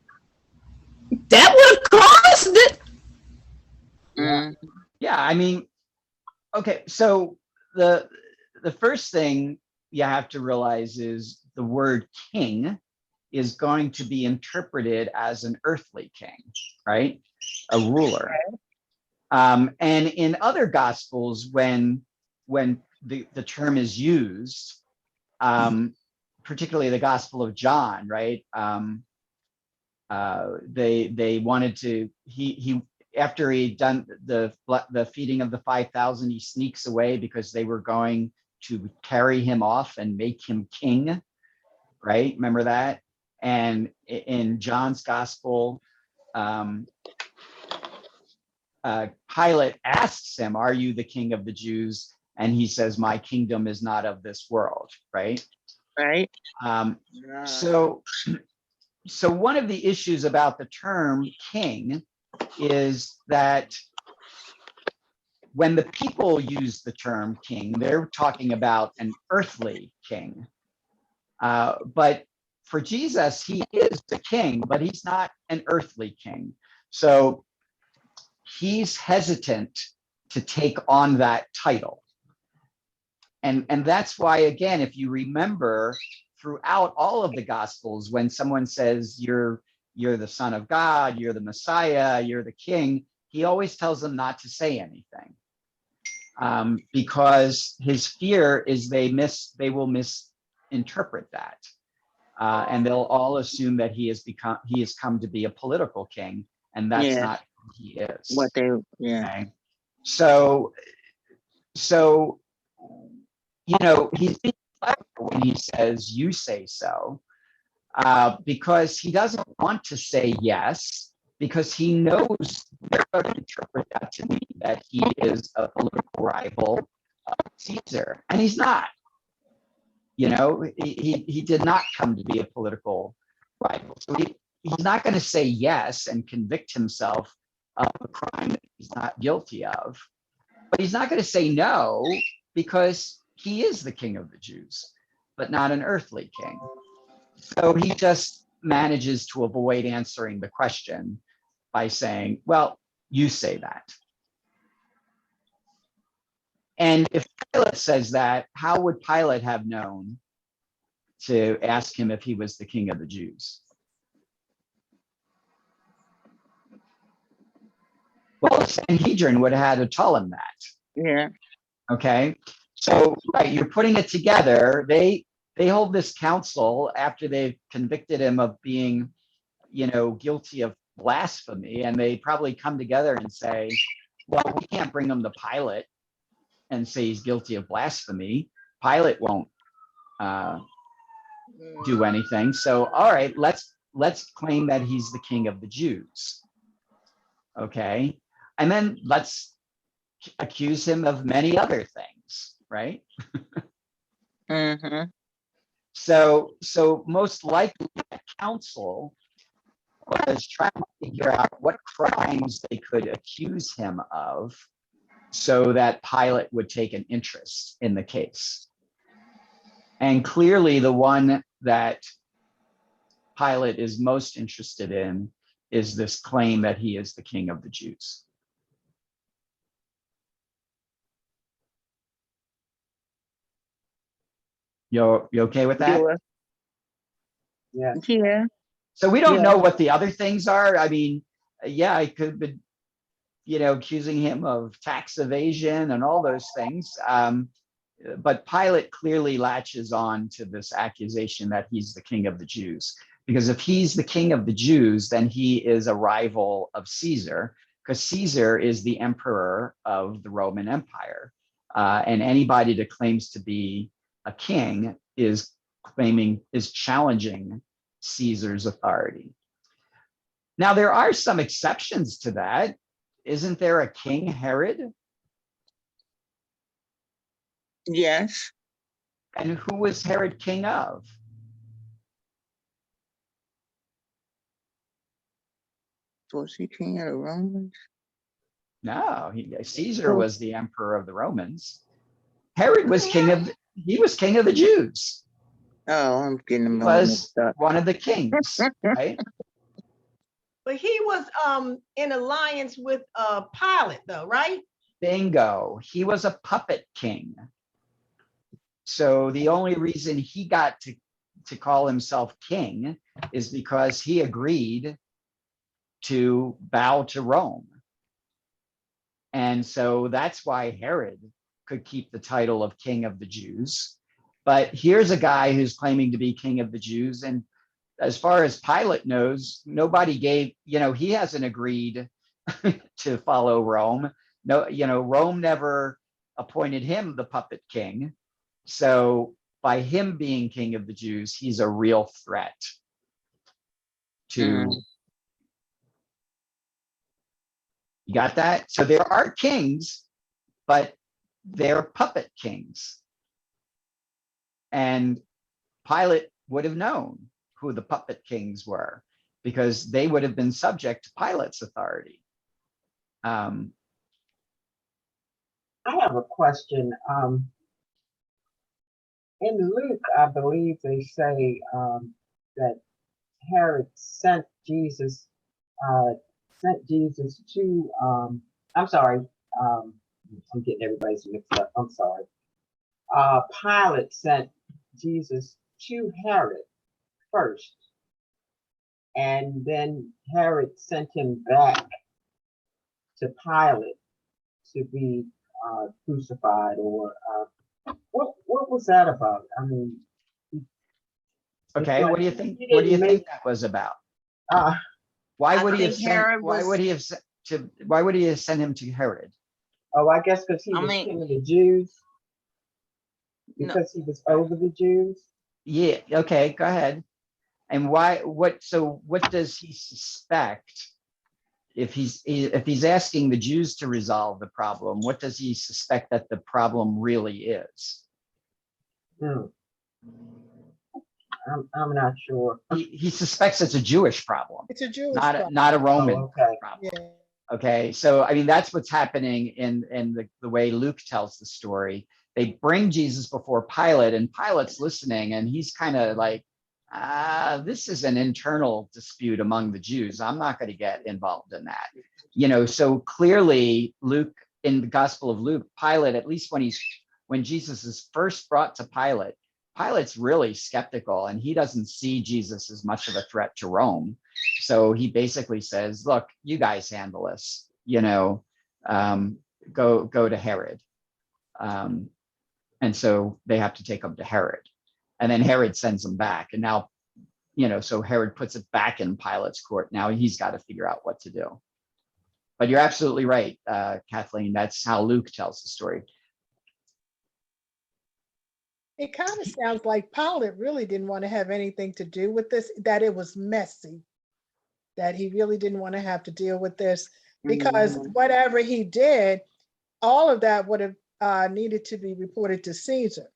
That would have caused it. Yeah, I mean, okay, so the first thing you have to realize is the word king is going to be interpreted as an earthly king, right? A ruler. And in other gospels, when the term is used, particularly the Gospel of John, right? They wanted to, he after he'd done the feeding of the 5,000, he sneaks away because they were going to carry him off and make him king, right? Remember that? And in John's Gospel, Pilate asks him, "Are you the king of the Jews?" And he says, "My kingdom is not of this world," right? Right. So one of the issues about the term king is that when the people use the term king, they're talking about an earthly king. But for Jesus, he is the king, but he's not an earthly king. So he's hesitant to take on that title. And that's why, again, if you remember, throughout all of the Gospels, when someone says you're the Son of God, you're the Messiah, you're the King, he always tells them not to say anything, because his fear is they will misinterpret that. And they'll all assume that he has come to be a political king, and that's Yeah. not who he is. What they, yeah. Okay? So, you know, he's being clever when he says, "You say so," because he doesn't want to say yes, because he knows they're going to interpret that to mean that he is a political rival of Caesar, and he's not. You know, he did not come to be a political rival. So he's not going to say yes and convict himself of a crime that he's not guilty of. But he's not going to say no, because he is the king of the Jews, but not an earthly king. So he just manages to avoid answering the question by saying, well, you say that. And if Pilate says that, how would Pilate have known to ask him if he was the king of the Jews? Well, the Sanhedrin would have had to tell him that. Yeah. Okay. So, right, you're putting it together. They hold this council after they've convicted him of being, you know, guilty of blasphemy. And they probably come together and say, well, we can't bring him to Pilate and say he's guilty of blasphemy. Pilate won't do anything. So, all right, let's claim that he's the king of the Jews. Okay. And then let's accuse him of many other things, right? Mm-hmm. So most likely that council was trying to figure out what crimes they could accuse him of so that Pilate would take an interest in the case. And clearly the one that Pilate is most interested in is this claim that he is the king of the Jews. You okay with that? Sure. Yes. Yeah. So we don't Yeah. know what the other things are. I mean, yeah, I could be, you know, accusing him of tax evasion and all those things. But Pilate clearly latches on to this accusation that he's the king of the Jews. Because if he's the king of the Jews, then he is a rival of Caesar, because Caesar is the emperor of the Roman Empire. And anybody that claims to be a king is challenging Caesar's authority. Now, there are some exceptions to that. Isn't there a King Herod? Yes. And who was Herod king of? Was he king of the Romans? No, Caesar was the emperor of the Romans. Herod was king of the Jews. Oh, I'm getting them He all was mixed up. one of the kings, right? But he was in alliance with Pilate, though, right? Bingo. He was a puppet king. So the only reason he got to call himself king is because he agreed to bow to Rome. And so that's why Herod could keep the title of king of the Jews. But here's a guy who's claiming to be king of the Jews. And as far as Pilate knows, nobody gave, you know, he hasn't agreed to follow Rome. No, you know, Rome never appointed him the puppet king. So by him being king of the Jews, he's a real threat to. You got that? So there are kings, but they're puppet kings. And Pilate would have known who the puppet kings were, because they would have been subject to Pilate's authority. I have a question. In Luke, I believe they say that Herod sent Jesus to, I'm sorry, I'm getting everybody's mixed up, I'm sorry. Pilate sent Jesus to Herod first, and then Herod sent him back to Pilate to be crucified, or what was that about? I mean, Okay, like what do you think? he What do you didn't think make- that was about? uh, Why I would he have think sent? Herod Why was- would he have sent to? Why would he have sent him to Herod? oh, I guess because he I was mean- king of the Jews, No. because he was over the Jews. Yeah. Okay. Go ahead. And why? What? So what does he suspect? If he's asking the Jews to resolve the problem, what does he suspect that the problem really is? Hmm. I'm not sure. He suspects it's a Jewish problem, It's a Jewish not problem. a Roman Oh, okay. problem. Yeah. Okay, so I mean that's what's happening in the way Luke tells the story. They bring Jesus before Pilate, and Pilate's listening, and he's kind of like, this is an internal dispute among the Jews. I'm not going to get involved in that. You know, so clearly Luke, in the Gospel of Luke, Pilate, at least when Jesus is first brought to Pilate, Pilate's really skeptical, and he doesn't see Jesus as much of a threat to Rome. So he basically says, look, you guys handle this, you know, go to Herod. And so they have to take him to Herod. And then Herod sends him back. And now, you know, so Herod puts it back in Pilate's court. Now he's got to figure out what to do. But you're absolutely right, Kathleen. That's how Luke tells the story. It kind of sounds like Pilate really didn't want to have anything to do with this, that it was messy, that he really didn't want to have to deal with this, because whatever he did, all of that would have needed to be reported to Caesar.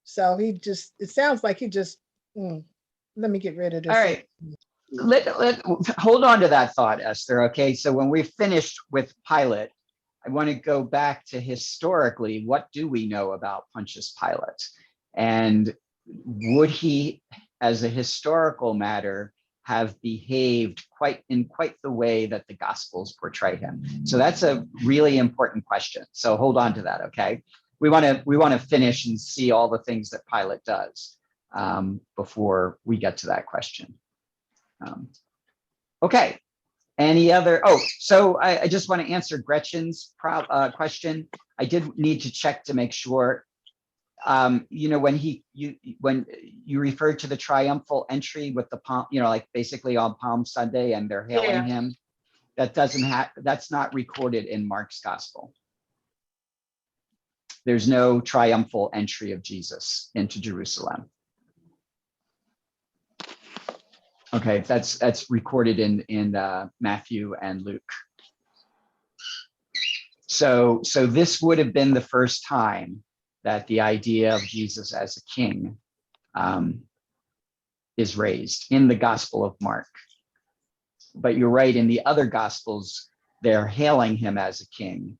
So it sounds like he just, let me get rid of this. All right. Let hold on to that thought, Esther. Okay, so when we're finished with Pilate, I want to go back to historically, what do we know about Pontius Pilate? And would he, as a historical matter, have behaved in quite the way that the Gospels portray him? So that's a really important question. So hold on to that, okay? We want to finish and see all the things that Pilate does before we get to that question. Okay. Any other? Oh, so I just want to answer Gretchen's question. I did need to check to make sure. You know, when you referred to the triumphal entry with the palm, you know, like basically on Palm Sunday, and they're hailing him, that's not recorded in Mark's gospel. There's no triumphal entry of Jesus into Jerusalem. Okay, that's recorded in Matthew and Luke. So this would have been the first time that the idea of Jesus as a king is raised in the Gospel of Mark. But you're right, in the other Gospels, they're hailing him as a king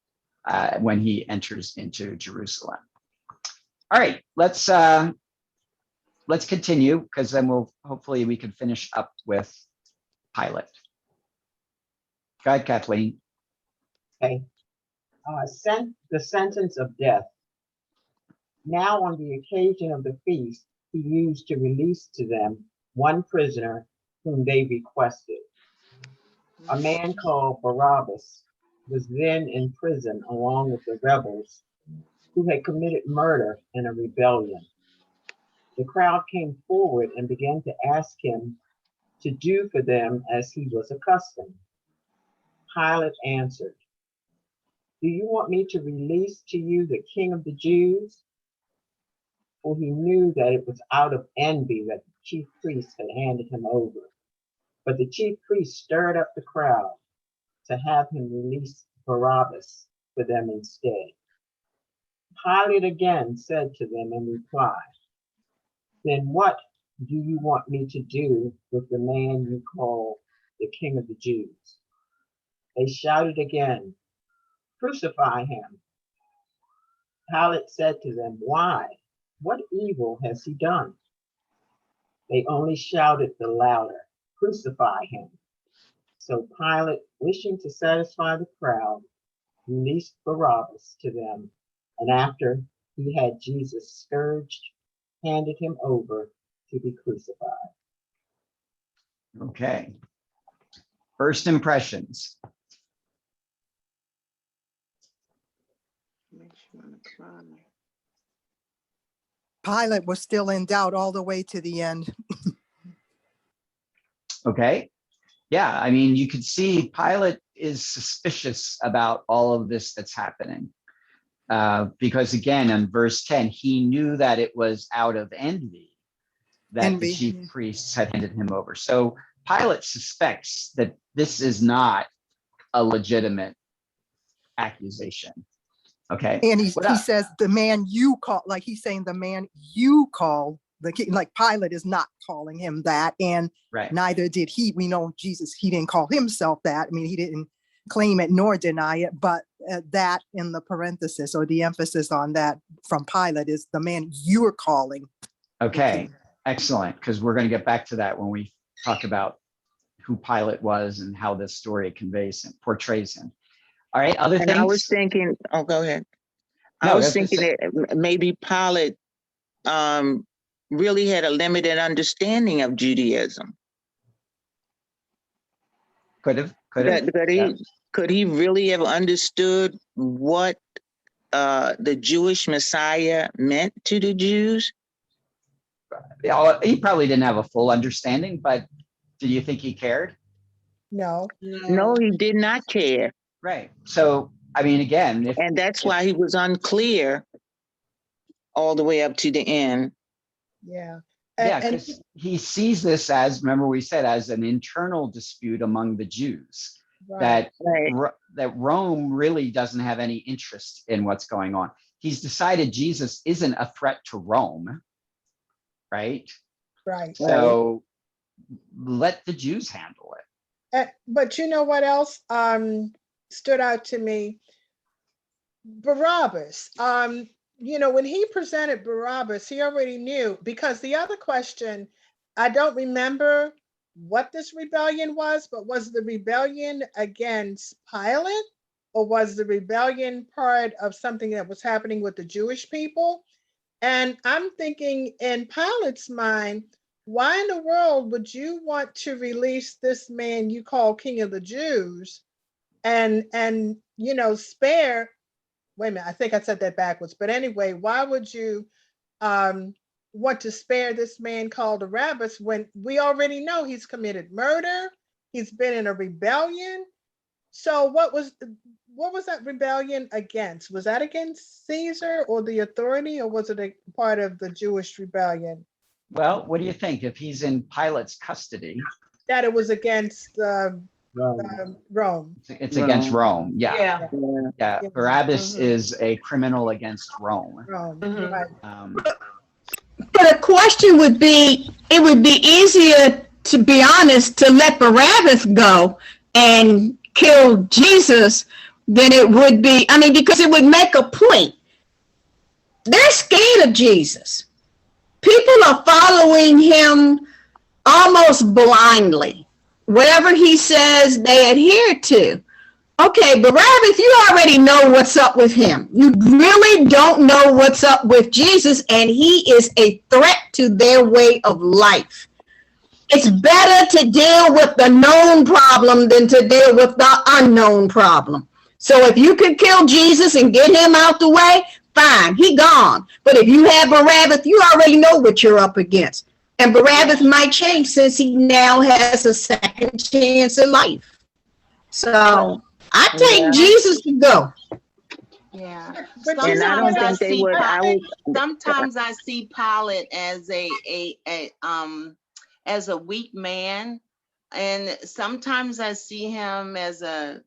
when he enters into Jerusalem. All right, let's continue, because then hopefully we can finish up with Pilate. Go ahead, Kathleen. Okay. The sentence of death. Now on the occasion of the feast, he used to release to them one prisoner whom they requested. A man called Barabbas was then in prison along with the rebels who had committed murder in a rebellion. The crowd came forward and began to ask him to do for them as he was accustomed. Pilate answered, "Do you want me to release to you the King of the Jews?" For he knew that it was out of envy that the chief priests had handed him over. But the chief priests stirred up the crowd to have him release Barabbas for them instead. Pilate again said to them in reply, "Then what do you want me to do with the man you call the King of the Jews?" They shouted again, "Crucify him." Pilate said to them, "Why? What evil has he done?" They only shouted the louder, "Crucify him." So Pilate, wishing to satisfy the crowd, released Barabbas to them, and after he had Jesus scourged, handed him over to be crucified. Okay. First impressions. Pilate was still in doubt all the way to the end. Okay. Yeah, I mean, you could see Pilate is suspicious about all of this that's happening. Because again, in verse 10, he knew that it was out of envy that Envy, the chief yeah. priests had handed him over. So Pilate suspects that this is not a legitimate accusation. Okay. And he What else? says, the man you call, like he's saying, the man you call the king, like Pilate is not calling him that. And Right. neither did he. We know Jesus, he didn't call himself that. I mean, he didn't claim it nor deny it, but that in the parenthesis or the emphasis on that from Pilate is the man you're calling. Okay. Excellent. Because we're going to get back to that when we talk about who Pilate was and how this story conveys and portrays him. All right. Other And things? I was thinking, oh, go ahead. No, I was that's thinking just- that maybe Pilate really had a limited understanding of Judaism. Could have. Yeah. Could he really have understood what the Jewish Messiah meant to the Jews? Yeah, he probably didn't have a full understanding, but do you think he cared? No. No, he did not care. Right. So, I mean, again, And that's why he was unclear all the way up to the end. Yeah. yeah, And because he sees this as, remember we said, as an internal dispute among the Jews, right. that Rome really doesn't have any interest in what's going on. He's decided Jesus isn't a threat to Rome, right? Right. So let the Jews handle it. But you know what else stood out to me? Barabbas. You know, when he presented Barabbas, he already knew, because the other question, I don't remember what this rebellion was, but was the rebellion against Pilate, or was the rebellion part of something that was happening with the Jewish people? And I'm thinking, in Pilate's mind, why in the world would you want to release this man you call King of the Jews and you know, spare, wait a minute, I think I said that backwards, but anyway, why would you want to spare this man called Barabbas when we already know he's committed murder, he's been in a rebellion? So what was that rebellion against? Was that against Caesar or the authority, or was it a part of the Jewish rebellion? Well, what do you think? If he's in Pilate's custody, That it was against Rome. it's against Rome. Yeah. Yeah. Yeah. Barabbas is a criminal against Rome. Rome. Mhm. Right. But a question would be, it would be easier, to be honest, to let Barabbas go and kill Jesus than it would be, I mean, because it would make a point. They're scared of Jesus. People are following him almost blindly. Whatever he says, they adhere to. Okay, Barabbas, you already know what's up with him. You really don't know what's up with Jesus, and he is a threat to their way of life. It's better to deal with the known problem than to deal with the unknown problem. So if you could kill Jesus and get him out the way, fine, he gone. But if you have Barabbas, you already know what you're up against. And Barabbas might change since he now has a second chance in life. So I take Jesus to go. Yeah. But And I don't think they would. Sometimes I see Pilate as as a weak man, and sometimes I see him as a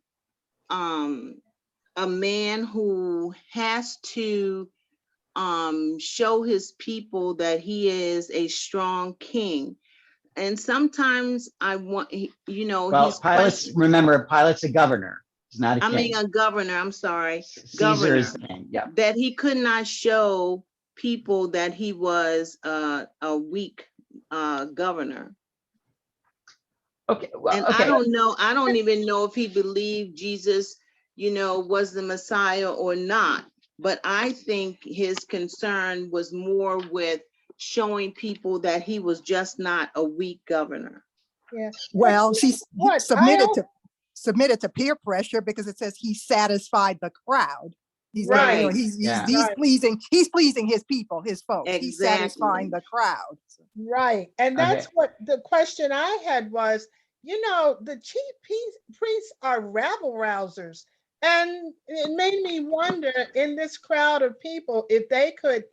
man who has to show his people that he is a strong king. And sometimes I want, you know, Well, remember, Pilate's a governor. He's not a king. I mean, a governor, I'm sorry. Caesar is the king, yeah. That he could not show people that he was a weak governor. Okay, well, And okay. I don't even know if he believed Jesus, you know, was the Messiah or not. But I think his concern was more with showing people that he was just not a weak governor. Yeah. Well, she What? submitted to peer pressure, because it says he satisfied the crowd. He's, Right. Yeah. he's pleasing his people, his folks. He's Exactly. satisfying the crowd. Right. And that's Okay. what the question I had was, the chief priests are rabble rousers. And it made me wonder in this crowd of people if they could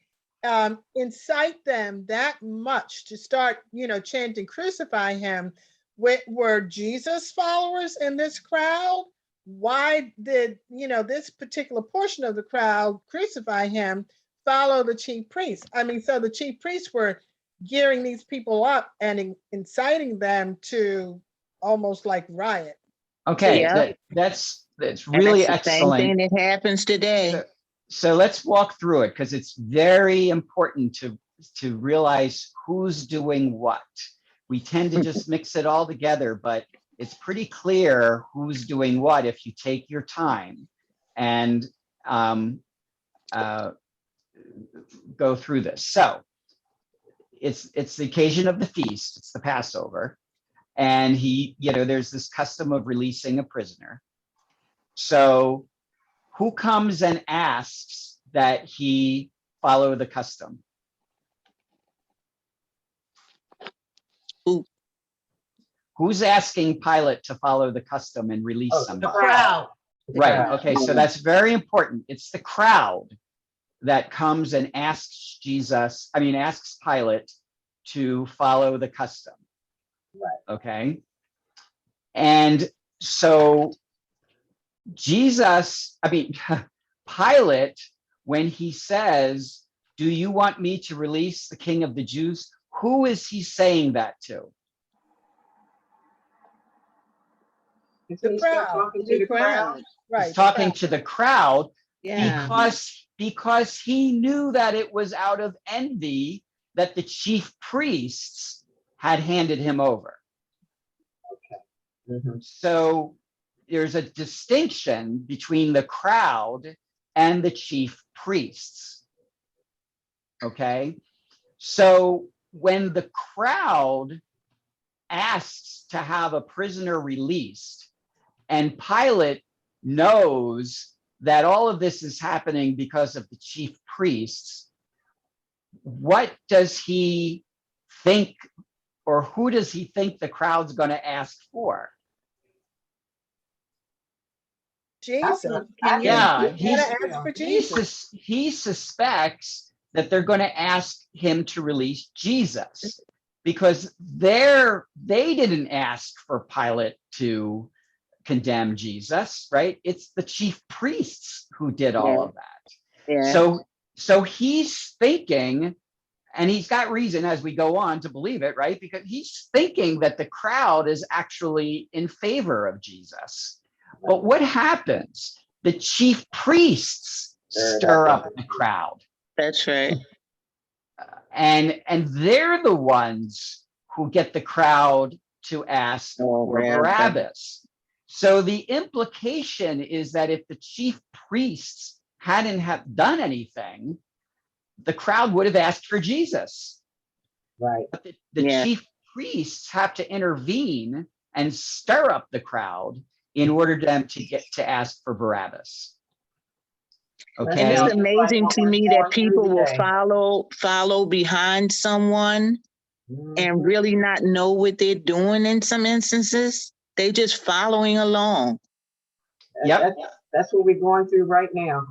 incite them that much to start, chanting, crucify him. Were Jesus followers in this crowd? Why did, this particular portion of the crowd crucify him, follow the chief priests? I mean, so the chief priests were gearing these people up and inciting them to almost like riot. Okay, Yeah. that's And really that's the same thing excellent. that happens today. So let's walk through it because it's very important to realize who's doing what. We tend to just mix it all together, but it's pretty clear who's doing what if you take your time and go through this. So it's the occasion of the feast, it's the Passover, and there's this custom of releasing a prisoner. So who comes and asks that he follow the custom? Who's asking Pilate to follow the custom and release The somebody? Crowd. Right. Okay. So that's very important. It's the crowd that comes and asks Pilate to follow the custom. Right. Okay. And so Pilate, when he says, "Do you want me to release the King of the Jews?" Who is he saying that to? He's The still crowd. talking to the crowd. Right. He's talking to the crowd Yeah. because he knew that it was out of envy that the chief priests had handed him over. Mhm. So there's a distinction between the crowd and the chief priests. Okay. So when the crowd asks to have a prisoner released, and Pilate knows that all of this is happening because of the chief priests, what does he think, or who does he think the crowd's going to ask for? Jesus. Yeah, he suspects that they're going to ask him to release Jesus because they didn't ask for Pilate to condemn Jesus, right? It's the chief priests who did all of that. Yeah. So he's thinking, and he's got reason as we go on to believe it, right? Because he's thinking that the crowd is actually in favor of Jesus. But what happens? The chief priests stir up the crowd. That's right. And they're the ones who get the crowd to ask for Barabbas. So the implication is that if the chief priests hadn't done anything, the crowd would have asked for Jesus. Right. But the chief priests have to intervene and stir up the crowd in order for them to get to ask for Barabbas. Okay. And it's amazing to me that people will follow behind someone and really not know what they're doing in some instances. They just following along. Yep. That's what we're going through right now.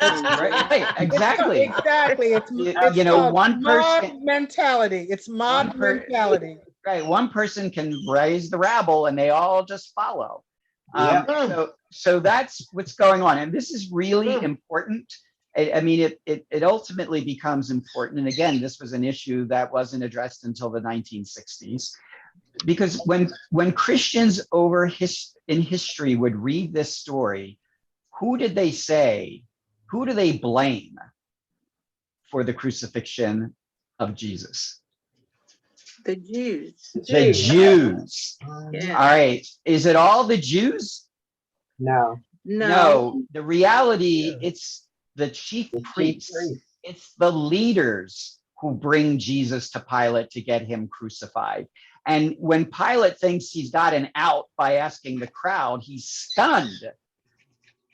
Right, exactly. Exactly. It's one person mob mentality. It's mob mentality. Right. One person can raise the rabble and they all just follow. So that's what's going on. And this is really important. I mean, it ultimately becomes important. And again, this was an issue that wasn't addressed until the 1960s. Because when Christians in history would read this story, who did they say? Who do they blame for the crucifixion of Jesus? The Jews. The Jews. Yeah. All right. Is it all the Jews? No. No. The reality, it's the chief priests. It's the leaders who bring Jesus to Pilate to get him crucified. And when Pilate thinks he's got an out by asking the crowd, he's stunned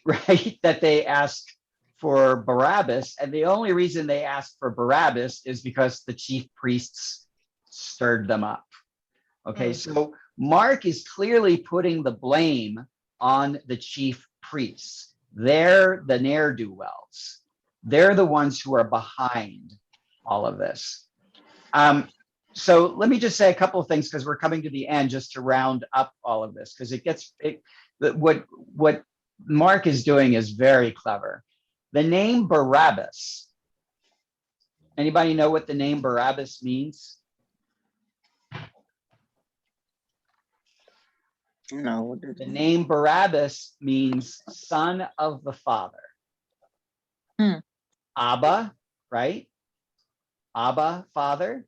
right, that they asked for Barabbas. And the only reason they asked for Barabbas is because the chief priests stirred them up. Okay, so Mark is clearly putting the blame on the chief priests. They're the ne'er-do-wells. They're the ones who are behind all of this. So let me just say a couple of things, because we're coming to the end, just to round up all of this, because what Mark is doing is very clever. The name Barabbas. Anybody know what the name Barabbas means? No. The name Barabbas means son of the Father. Abba, right? Abba, Father.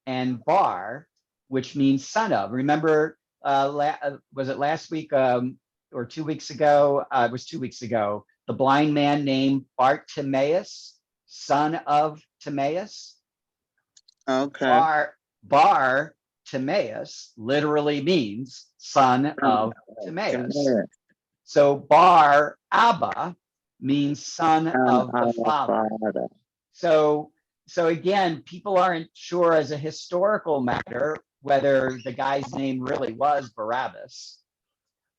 And Bar, which means son of. Remember, was it last week or 2 weeks ago? It was 2 weeks ago. The blind man named Bartimaeus, son of Timaeus. Okay. Bar Timaeus literally means son of Timaeus. So Bar Abba means son of the Father. So again, people aren't sure as a historical matter whether the guy's name really was Barabbas,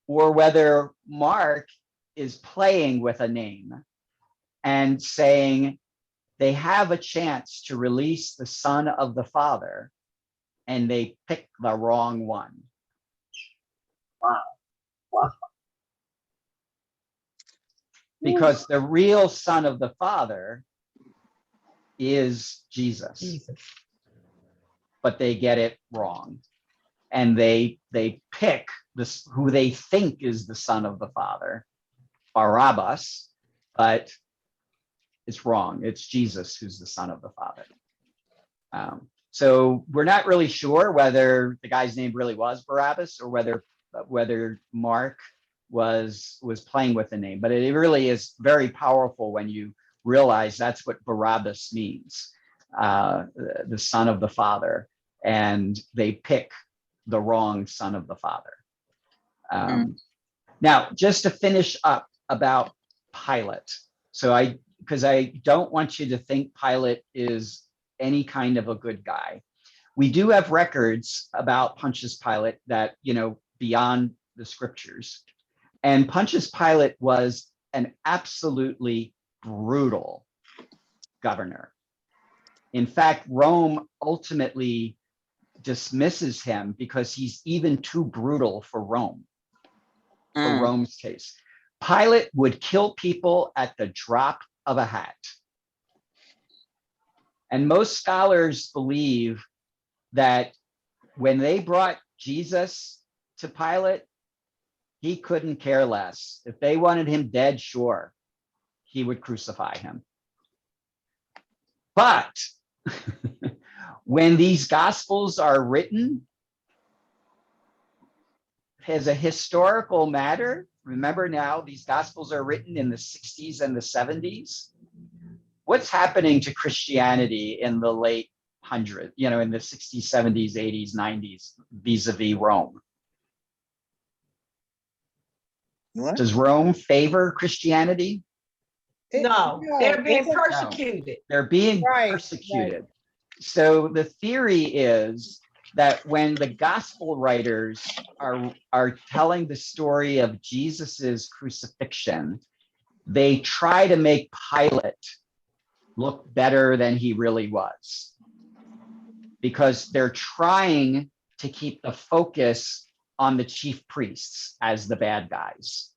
or whether Mark is playing with a name and saying they have a chance to release the son of the Father, and they pick the wrong one. Wow. Because the real son of the Father is Jesus. But they get it wrong. And they pick this, who they think is the son of the Father, Barabbas, but it's wrong. It's Jesus who's the son of the Father. So we're not really sure whether the guy's name really was Barabbas, or whether Mark was playing with the name. But it really is very powerful when you realize that's what Barabbas means, the son of the Father, and they pick the wrong son of the Father. Now, just to finish up about Pilate. Because I don't want you to think Pilate is any kind of a good guy. We do have records about Pontius Pilate that, beyond the scriptures. And Pontius Pilate was an absolutely brutal governor. In fact, Rome ultimately dismisses him because he's even too brutal for Rome, for Rome's case. Pilate would kill people at the drop of a hat. And most scholars believe that when they brought Jesus to Pilate, he couldn't care less. If they wanted him dead, sure, he would crucify him. But when these Gospels are written as a historical matter, remember now, these Gospels are written in the 60s and the 70s. What's happening to Christianity in the late hundreds, in the 60s, 70s, 80s, 90s, vis-a-vis Rome? What? Does Rome favor Christianity? No, they're being it's persecuted. They're being persecuted. Right. So the theory is that when the gospel writers are telling the story of Jesus's crucifixion, they try to make Pilate look better than he really was, because they're trying to keep the focus on the chief priests as the bad guys.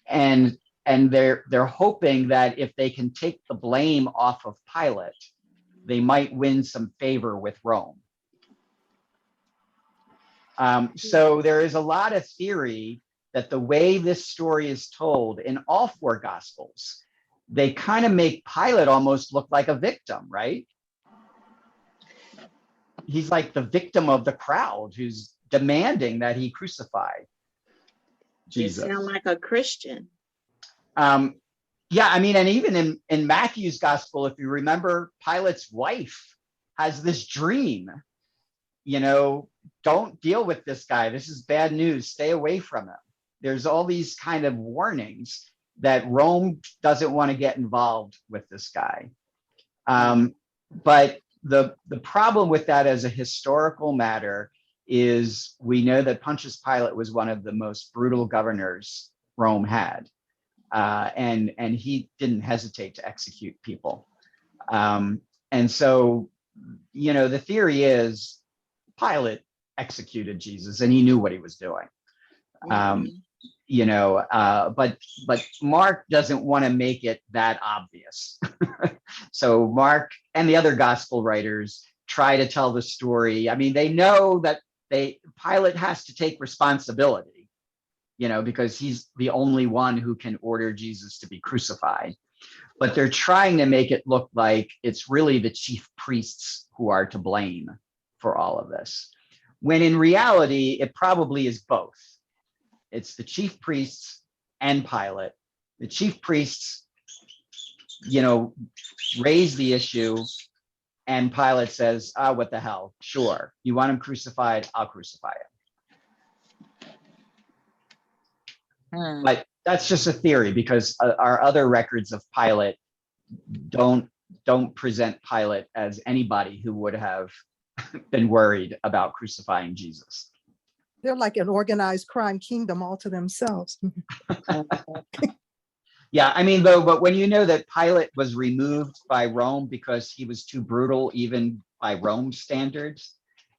And they're hoping that if they can take the blame off of Pilate, they might win some favor with Rome. So there is a lot of theory that the way this story is told in all four Gospels, they kind of make Pilate almost look like a victim, right? He's like the victim of the crowd who's demanding that he crucify Jesus. You sound like a Christian. Yeah, I mean, and even in Matthew's gospel, if you remember, Pilate's wife has this dream, don't deal with this guy. This is bad news. Stay away from him. there's all these kind of warnings that Rome doesn't want to get involved with this guy. But the problem with that as a historical matter is we know that Pontius Pilate was one of the most brutal governors Rome had. And he didn't hesitate to execute people. And so, you know, the theory is Pilate executed Jesus and he knew what he was doing. You know, but Mark doesn't want to make it that obvious. So Mark and the other gospel writers try to tell the story. I mean, they know that Pilate has to take responsibility, you know, because he's the only one who can order Jesus to be crucified. But they're trying to make it look like it's really the chief priests who are to blame for all of this, when in reality, it probably is both. It's the chief priests and Pilate. The chief priests, you know, raise the issue, and Pilate says, "Ah, what the hell? Sure, you want him crucified? I'll crucify him." But that's just a theory, because our other records of Pilate don't present Pilate as anybody who would have been worried about crucifying Jesus. They're like an organized crime kingdom all to themselves. Yeah, I mean, though, but when you know that Pilate was removed by Rome because he was too brutal, even by Rome standards,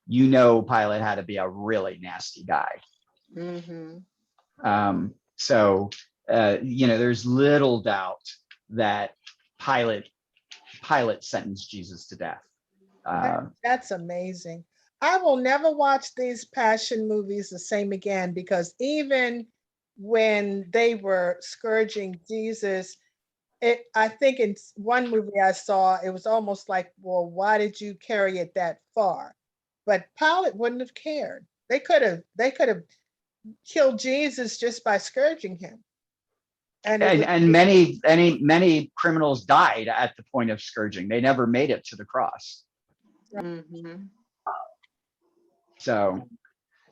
you know Pilate had to be a really nasty guy. So, you know, there's little doubt that Pilate sentenced Jesus to death. That's amazing. I will never watch these passion movies the same again, because even when they were scourging Jesus, I think in one movie I saw, it was almost like, well, why did you carry it that far? But Pilate wouldn't have cared. They could have killed Jesus just by scourging him. And many criminals died at the point of scourging. They never made it to the cross. So,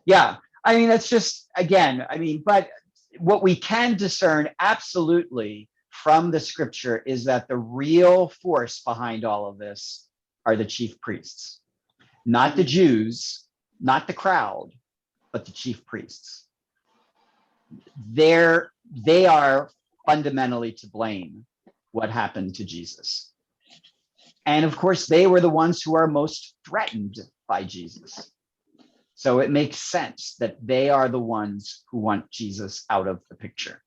yeah, I mean, that's just, again, I mean, but what we can discern absolutely from the scripture is that the real force behind all of this are the chief priests, not the Jews, not the crowd, but the chief priests. They are fundamentally to blame what happened to Jesus. And of course, they were the ones who are most threatened by Jesus. So it makes sense that they are the ones who want Jesus out of the picture.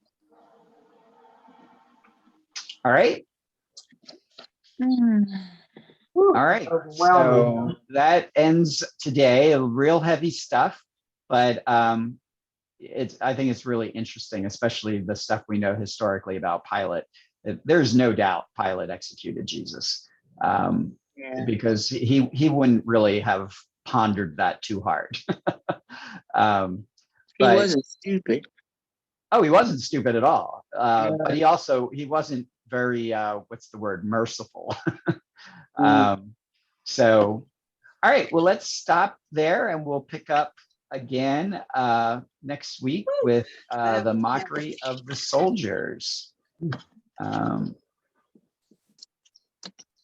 All right. All right. So that ends today. Real heavy stuff, but I think it's really interesting, especially the stuff we know historically about Pilate. There's no doubt Pilate executed Jesus, because he wouldn't really have pondered that too hard. He wasn't stupid. Oh, he wasn't stupid at all. But he wasn't very, what's the word, merciful. So, all right, well, let's stop there and we'll pick up again next week with the mockery of the soldiers.